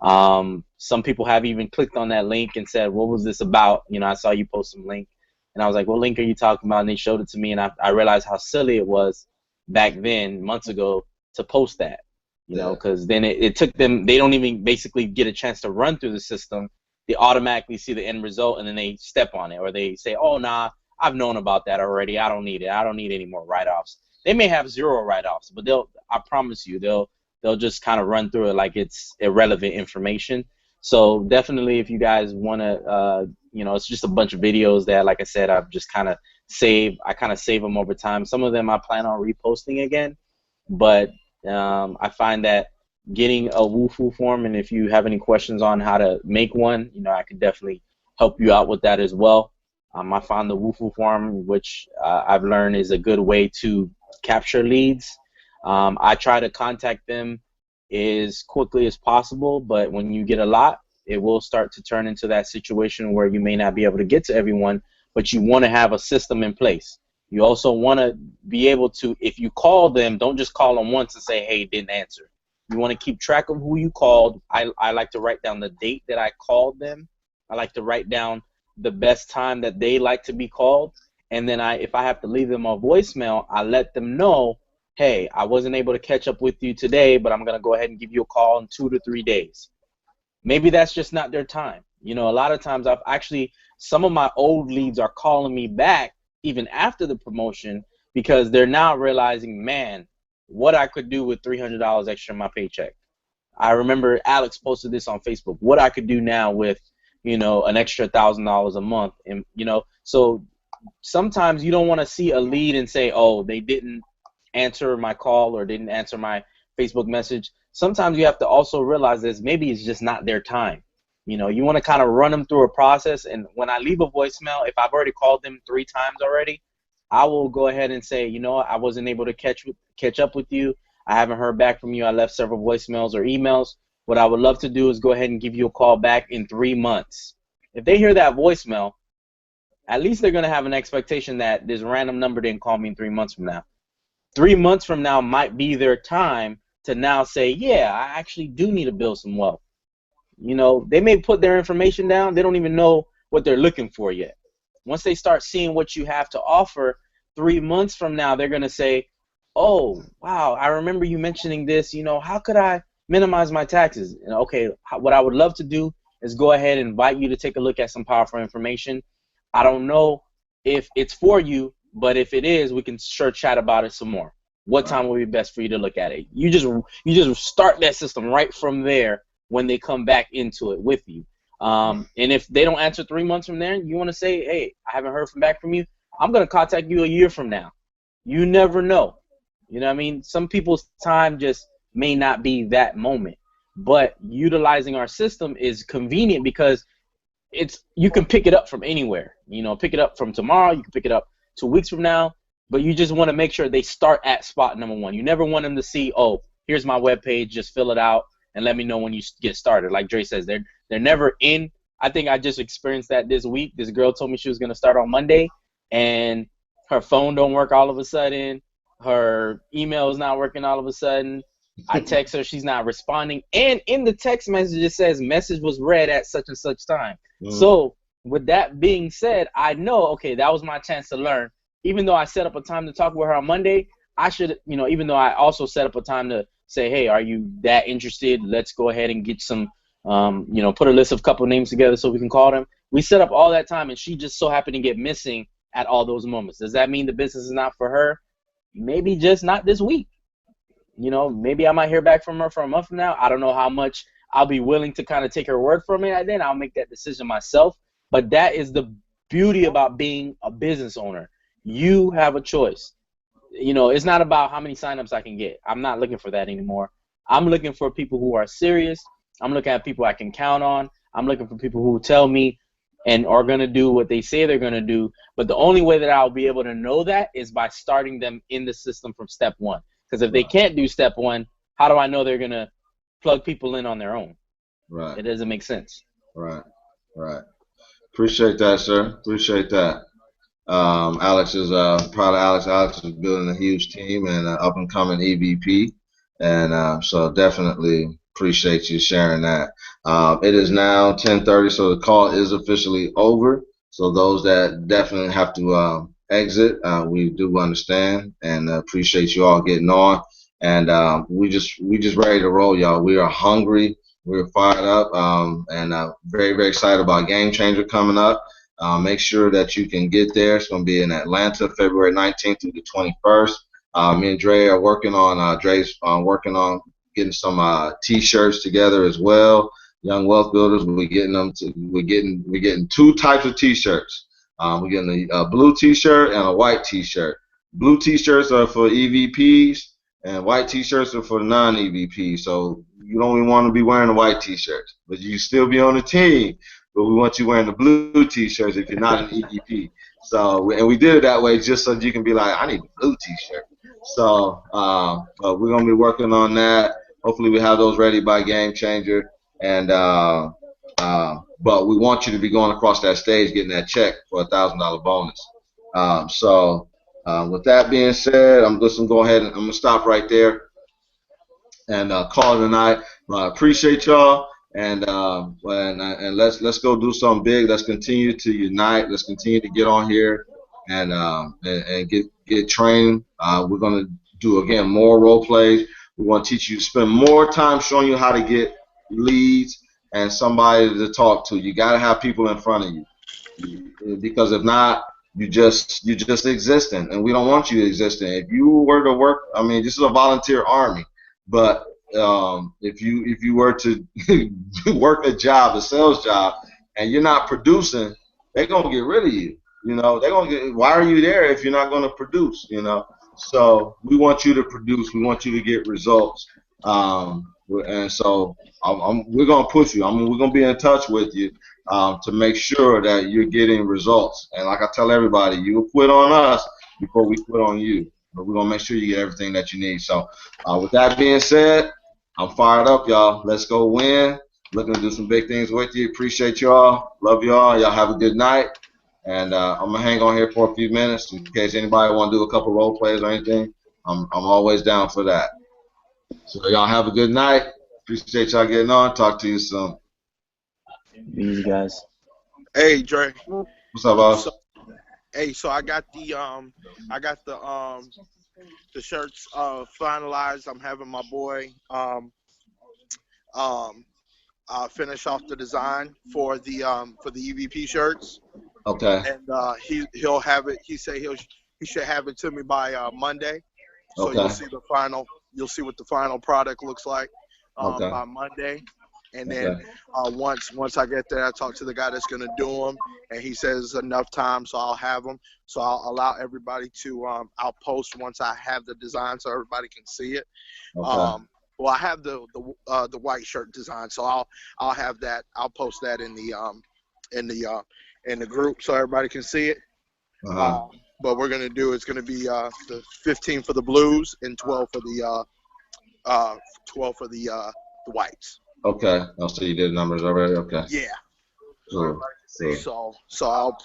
Some people have even clicked on that link and said, what was this about? I saw you post some link. And I was like, what link are you talking about? And they showed it to me, and I realized how silly it was back then, months ago, to post that. Because then it took them, they don't even basically get a chance to run through the system. They automatically see the end result, and then they step on it. Or they say, oh, nah, I've known about that already. I don't need it. I don't need any more write-offs. They may have 0 write-offs, but I promise you, they'll just kind of run through it like it's irrelevant information. So definitely, if you guys want to, it's just a bunch of videos that, like I said, I've just kind of save. I kind of save them over time. Some of them I plan on reposting again, but I find that getting a Wufoo form, and if you have any questions on how to make one, I could definitely help you out with that as well. I found the Wufoo form, which I've learned is a good way to capture leads. I try to contact them as quickly as possible, but when you get a lot, it will start to turn into that situation where you may not be able to get to everyone, but you want to have a system in place. You also want to be able to, if you call them, don't just call them once and say, hey, didn't answer. You want to keep track of who you called. I like to write down the date that I called them. I like to write down the best time that they like to be called. And then if I have to leave them a voicemail, I let them know, hey, I wasn't able to catch up with you today, but I'm going to go ahead and give you a call in 2 to 3 days. Maybe that's just not their time. A lot of times some of my old leads are calling me back even after the promotion because they're now realizing, man, what I could do with $300 extra in my paycheck. I remember Alex posted this on Facebook, what I could do now with, an extra $1,000 a month. And, so sometimes you don't want to see a lead and say, oh, they didn't answer my call or didn't answer my Facebook message. Sometimes you have to also realize this, maybe it's just not their time. You want to kind of run them through a process. And when I leave a voicemail, if I've already called them 3 times already, I will go ahead and say, I wasn't able to catch up with you. I haven't heard back from you. I left several voicemails or emails. What I would love to do is go ahead and give you a call back in 3 months. If they hear that voicemail, at least they're going to have an expectation that this random number didn't call me in 3 months from now. 3 months from now might be their time to now say, yeah, I actually do need to build some wealth. They may put their information down. They don't even know what they're looking for yet. Once they start seeing what you have to offer, 3 months from now, they're going to say, oh, wow, I remember you mentioning this. How could I minimize my taxes? Okay, what I would love to do is go ahead and invite you to take a look at some powerful information. I don't know if it's for you, but if it is, we can sure chat about it some more. What time will be best for you to look at it? You just start that system right from there when they come back into it with you. And if they don't answer 3 months from there, you want to say, hey, I haven't heard back from you. I'm going to contact you a year from now. You never know. You know what I mean? Some people's time just may not be that moment. But utilizing our system is convenient because you can pick it up from anywhere. Pick it up from tomorrow. You can pick it up 2 weeks from now. But you just want to make sure they start at spot number 1. You never want them to see, oh, here's my webpage, just fill it out and let me know when you get started. Like Dre says, they're never in. I think I just experienced that this week. This girl told me she was going to start on Monday, and her phone don't work all of a sudden. Her email is not working all of a sudden. I text her, she's not responding. And in the text message, it says message was read at such and such time. So with that being said, I know, okay, that was my chance to learn. Even though I set up a time to talk with her on Monday, I should, even though I also set up a time to say, hey, are you that interested? Let's go ahead and get some, put a list of a couple names together so we can call them. We set up all that time, and she just so happened to get missing at all those moments. Does that mean the business is not for her? Maybe just not this week. Maybe I might hear back from her for a month from now. I don't know how much I'll be willing to kind of take her word from it. And then I'll make that decision myself. But that is the beauty about being a business owner. You have a choice. It's not about how many signups I can get. I'm not looking for that anymore. I'm looking for people who are serious. I'm looking at people I can count on. I'm looking for people who tell me and are going to do what they say they're going to do. But the only way that I'll be able to know that is by starting them in the system from step 1. Because if they can't do step 1, how do I know they're going to plug people in on their own? Right. It doesn't make sense. Right. Appreciate that, sir. Appreciate that. Alex is proud of Alex. Alex is building a huge team and an up-and-coming EVP. And so definitely appreciate you sharing that. It is now 10:30, so the call is officially over. So those that definitely have to exit, we do understand and appreciate you all getting on. And we just ready to roll, y'all. We are hungry. We're fired up and very, very excited about Game Changer coming up. Make sure that you can get there. It's going to be in Atlanta, February 19th through the 21st. Me and Dre are working on working on getting some T-shirts together as well. Young Wealth Builders, we're getting 2 types of T-shirts. We're getting a blue T-shirt and a white T-shirt. Blue T-shirts are for EVPs, and white T-shirts are for non-EVPs. So you don't even want to be wearing the white T-shirts, but you still be on the team. But we want you wearing the blue T-shirts if you're not an EVP. So, and we did it that way just so you can be like, I need a blue T-shirt. So, but we're gonna be working on that. Hopefully, we have those ready by Game Changer. And but we want you to be going across that stage, getting that check for a $1,000 bonus. With that being said, I'm just gonna go ahead and I'm gonna stop right there and call it a night. I appreciate y'all, and let's go do something big. Let's continue to unite. Let's continue to get on here and get trained. We're gonna do again more role plays. We want to teach you, spend more time showing you how to get leads and somebody to talk to. You got to have people in front of you, because if not, you just existing, and we don't want you existing. If you were to work, I mean, this is a volunteer army, but if you were to work a job, a sales job, and you're not producing, they're gonna get rid of you. You know, they're gonna get. Why are you there if you're not gonna produce? You know, so we want you to produce. We want you to get results. And so we're gonna push you. I mean, we're gonna be in touch with you to make sure that you're getting results. And like I tell everybody, you will quit on us before we quit on you. But we're gonna make sure you get everything that you need. So with that being said, I'm fired up, y'all. Let's go win. Looking to do some big things with you. Appreciate y'all. Love y'all. Y'all have a good night. And I'm gonna hang on here for a few minutes in case anybody want to do a couple role plays or anything. I'm always down for that. So y'all have a good night. Appreciate y'all getting on. Talk to you soon. Easy, guys. Hey, Dre. What's up, boss? So I got the shirts finalized. I'm having my boy finish off the design for the EVP shirts. Okay. And he'll have it. He should have it to me by Monday. So Okay. you'll see what the final product looks like Okay. by Monday. And then once I get there, I talk to the guy that's gonna do them, and he says enough time, so I'll have them. So I'll allow everybody to I'll post once I have the design, so everybody can see it. Okay. Well, I have the white shirt design, so I'll have that. I'll post that in the group so everybody can see it. But we're gonna do it's gonna be the 15 for the blues and 12 for the whites. Okay. I'll see you did numbers already. Okay. Yeah. Cool. So I'll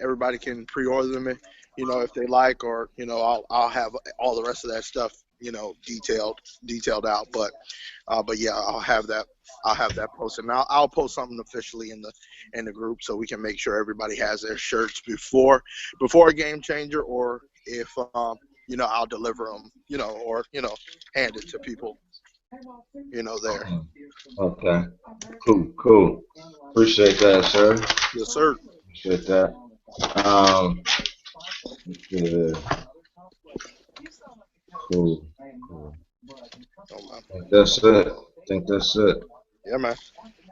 everybody can pre-order them, if they like, or I'll have all the rest of that stuff detailed out. But yeah, I'll have that posted. Now I'll post something officially in the group so we can make sure everybody has their shirts before a Game Changer, or if I'll deliver them, or hand it to people. There. Okay. Cool. Appreciate that, sir. Yes, sir. Appreciate that. Cool. I think that's it. Yeah, man.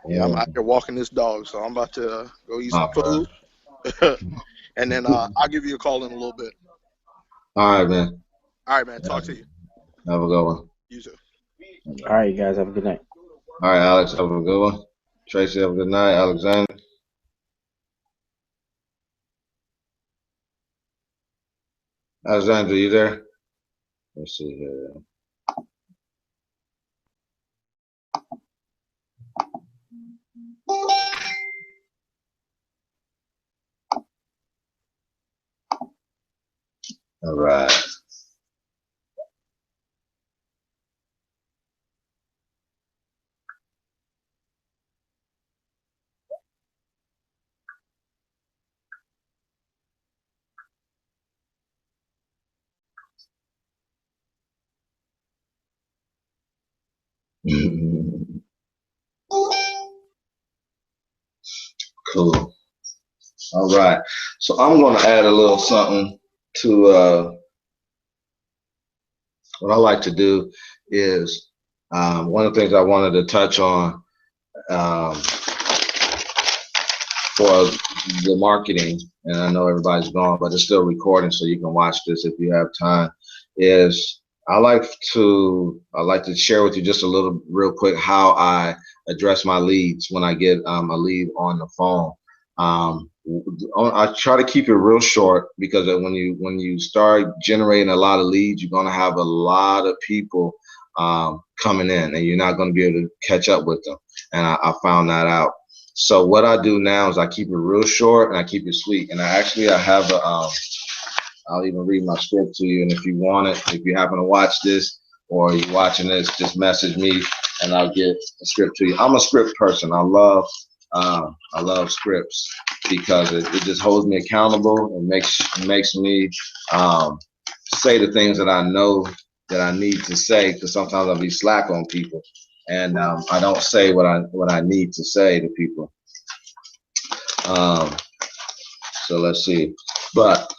Yeah, I'm out here walking this dog, so I'm about to go eat some food. And then I'll give you a call in a little bit. All right, man. All right, man. Talk to you. Have a good one. You too. All right, you guys. Have a good night. All right, Alex. Have a good one. Tracy, have a good night. Alexander. Alexander, you there? Let's see here. All right. Cool. All right. So I'm going to add a little something to what I like to do is one of the things I wanted to touch on for the marketing, and I know everybody's gone, but it's still recording, so you can watch this if you have time. Is I like to share with you just a little real quick how I address my leads when I get a lead on the phone. I try to keep it real short because when you start generating a lot of leads, you're going to have a lot of people coming in, and you're not going to be able to catch up with them. And I found that out. So what I do now is I keep it real short and I keep it sweet. And I have a I'll even read my script to you. And if you want it, if you happen to watch this or you're watching this, just message me and I'll get a script to you. I'm a script person. I love scripts because it just holds me accountable. It makes me say the things that I know that I need to say, because sometimes I'll be slack on people and I don't say what I need to say to people. So let's see. But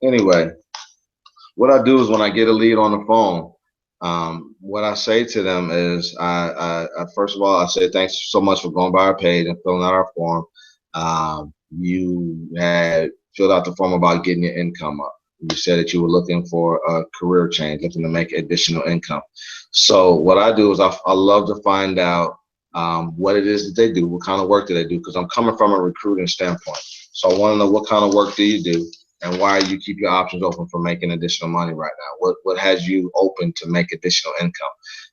anyway, what I do is when I get a lead on the phone, what I say to them is, I first of all, I say thanks so much for going by our page and filling out our form. You had filled out the form about getting your income up. You said that you were looking for a career change, looking to make additional income. So what I do is I love to find out what it is that they do, what kind of work do they do, because I'm coming from a recruiting standpoint. So I want to know what kind of work do you do, and why you keep your options open for making additional money right now. What has you open to make additional income?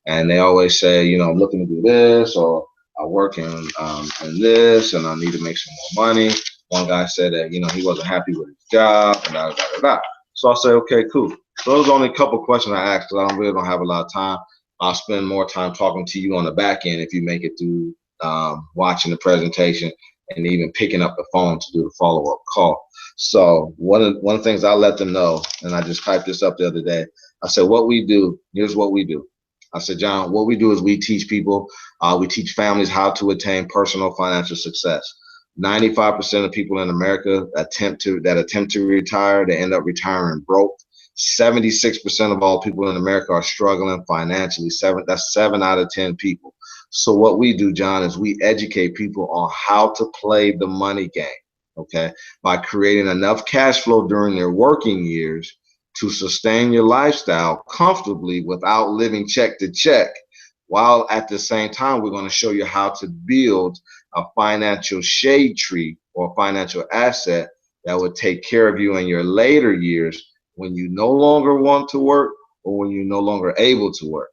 And they always say, you know, I'm looking to do this, or I work in this, and I need to make some more money. One guy said that, you know, he wasn't happy with his job, and da da da da. So I say, okay, cool. So those are only a couple questions I asked, because I really don't have a lot of time. I'll spend more time talking to you on the back end if you make it through watching the presentation and even picking up the phone to do the follow-up call. So one of the things I let them know, and I just typed this up the other day, I said, what we do, here's what we do. I said, John, what we do is we teach people, we teach families how to attain personal financial success. 95% of people in America attempt to retire, they end up retiring broke. 76% of all people in America are struggling financially. That's 7 out of 10 people. So what we do, John, is we educate people on how to play the money game, okay, by creating enough cash flow during their working years to sustain your lifestyle comfortably without living check to check, while at the same time, we're going to show you how to build a financial shade tree or financial asset that would take care of you in your later years when you no longer want to work or when you're no longer able to work.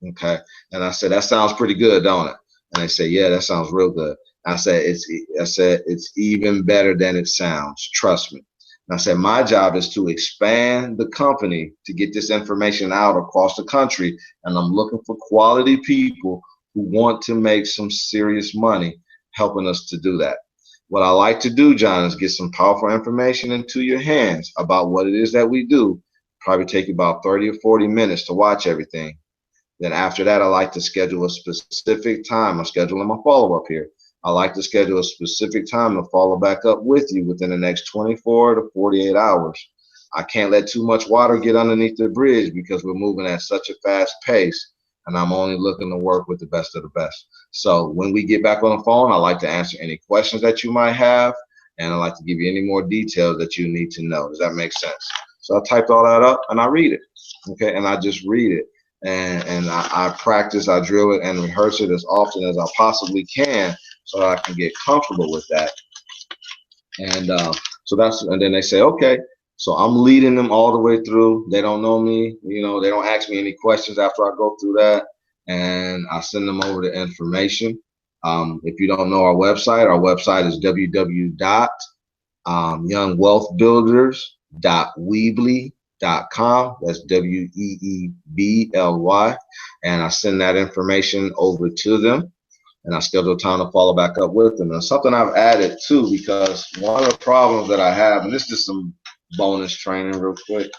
Okay. And I said, that sounds pretty good, don't it? And they say, yeah, that sounds real good. I said, it's even better than it sounds. Trust me. And I said, my job is to expand the company to get this information out across the country. And I'm looking for quality people who want to make some serious money helping us to do that. What I like to do, John, is get some powerful information into your hands about what it is that we do. Probably take about 30 or 40 minutes to watch everything. Then after that, I like to schedule a specific time. I'm scheduling my follow-up here. I like to schedule a specific time to follow back up with you within the next 24 to 48 hours. I can't let too much water get underneath the bridge because we're moving at such a fast pace, and I'm only looking to work with the best of the best. So when we get back on the phone, I like to answer any questions that you might have, and I like to give you any more details that you need to know. Does that make sense? So I typed all that up and I read it, okay? And I just read it. And I practice, I drill it and rehearse it as often as I possibly can so that I can get comfortable with that. And and then they say, okay, so I'm leading them all the way through. They don't know me, you know, they don't ask me any questions after I go through that, and I send them over the information. If you don't know our website is www.youngwealthbuilders.weebly.com. That's WEEBLY, and I send that information over to them, and I schedule time to follow back up with them. And something I've added too, because one of the problems that I have, and this is some bonus training real quick.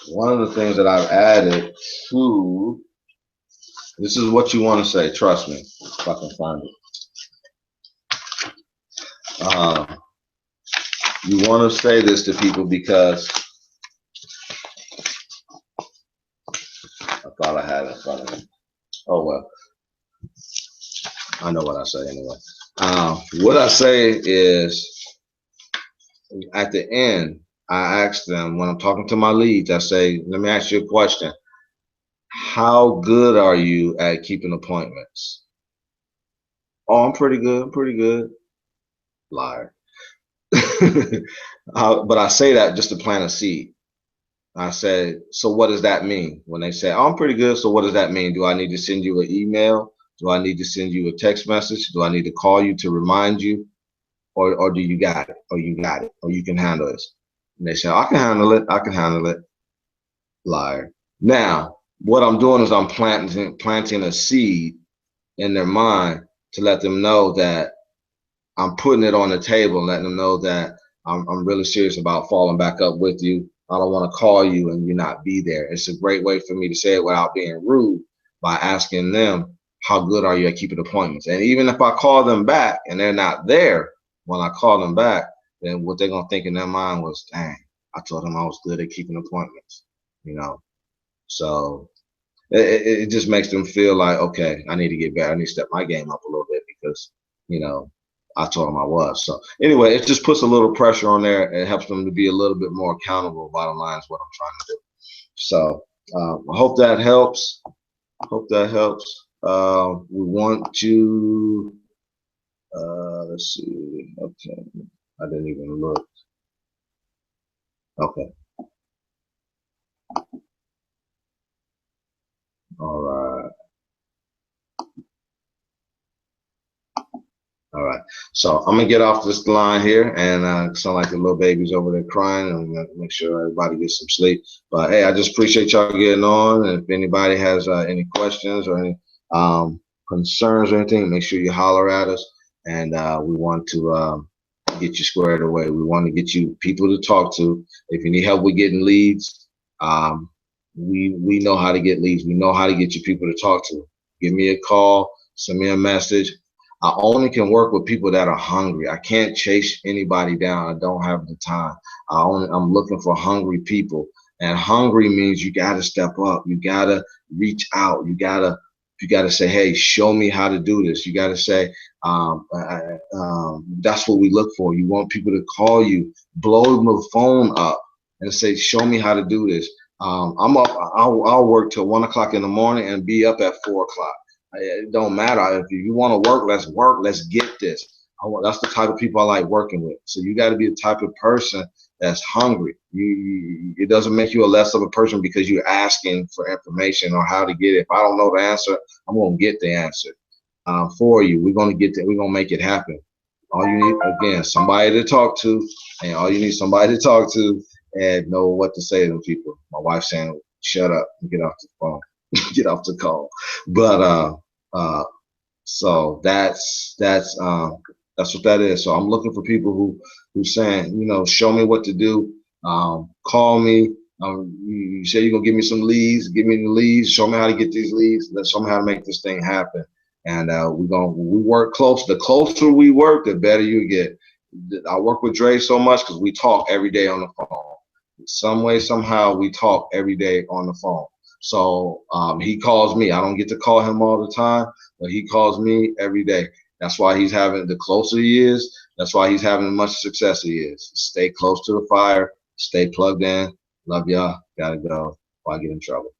One of the things that I've added to, this is what you want to say, trust me, if I can find it. You want to say this to people because I thought I had it in front of me. Oh well. I know what I say anyway. What I say is, at the end, I ask them when I'm talking to my leads, I say, let me ask you a question. How good are you at keeping appointments? Oh, I'm pretty good. I'm pretty good. Liar. But I say that just to plant a seed. I said, so what does that mean? When they say, oh, I'm pretty good, so what does that mean? Do I need to send you an email? Do I need to send you a text message? Do I need to call you to remind you? Or do you got it? Or you got it? Or you can handle this? And they say, I can handle it. I can handle it. Liar. Now, what I'm doing is I'm planting a seed in their mind to let them know that I'm putting it on the table and letting them know that I'm really serious about falling back up with you. I don't want to call you and you not be there. It's a great way for me to say it without being rude by asking them, how good are you at keeping appointments? And even if I call them back and they're not there when I call them back, then what they're going to think in their mind was, dang, I told them I was good at keeping appointments, you know? So it just makes them feel like, okay, I need to get better. I need to step my game up a little bit because, you know, I told them I was. So anyway, it just puts a little pressure on there. It helps them to be a little bit more accountable. Bottom line is what I'm trying to do. So I hope that helps. I hope that helps. We want to, let's see. Okay. I didn't even look. Okay. All right. All right, so I'm gonna get off this line here, and sound like the little baby's over there crying. I'm gonna make sure everybody gets some sleep. But hey, I just appreciate y'all getting on. And if anybody has any questions or any concerns or anything, make sure you holler at us. And we want to get you squared away. We want to get you people to talk to. If you need help with getting leads, we know how to get leads. We know how to get you people to talk to. Give me a call, send me a message. I only can work with people that are hungry. I can't chase anybody down. I don't have the time. I'm looking for hungry people. And hungry means you got to step up. You got to reach out. You got to say, hey, show me how to do this. You got to say, that's what we look for. You want people to call you, blow the phone up and say, show me how to do this. I'm up. I'll work till 1 o'clock in the morning and be up at 4 o'clock. It don't matter. If you want to work, let's work. Let's get this. That's the type of people I like working with. So you got to be the type of person that's hungry. It doesn't make you a less of a person because you're asking for information or how to get it. If I don't know the answer, I'm going to get the answer for you. We're going to get that. We're going to make it happen. All you need, again, somebody to talk to, and all you need somebody to talk to and know what to say to them people. My wife's saying, shut up and get off the phone, get off the call. But so that's what that is. So I'm looking for people who saying, you know, show me what to do. Call me. You say you're gonna give me some leads. Give me the leads. Show me how to get these leads. Let's show me how to make this thing happen. And we work close. The closer we work, the better you get. I work with Dre so much because we talk every day on the phone. Some way, somehow, we talk every day on the phone. So he calls me. I don't get to call him all the time, but he calls me every day. That's why he's having, the closer he is, that's why he's having as much success he is. Stay close to the fire. Stay plugged in. Love y'all. Gotta go before I get in trouble.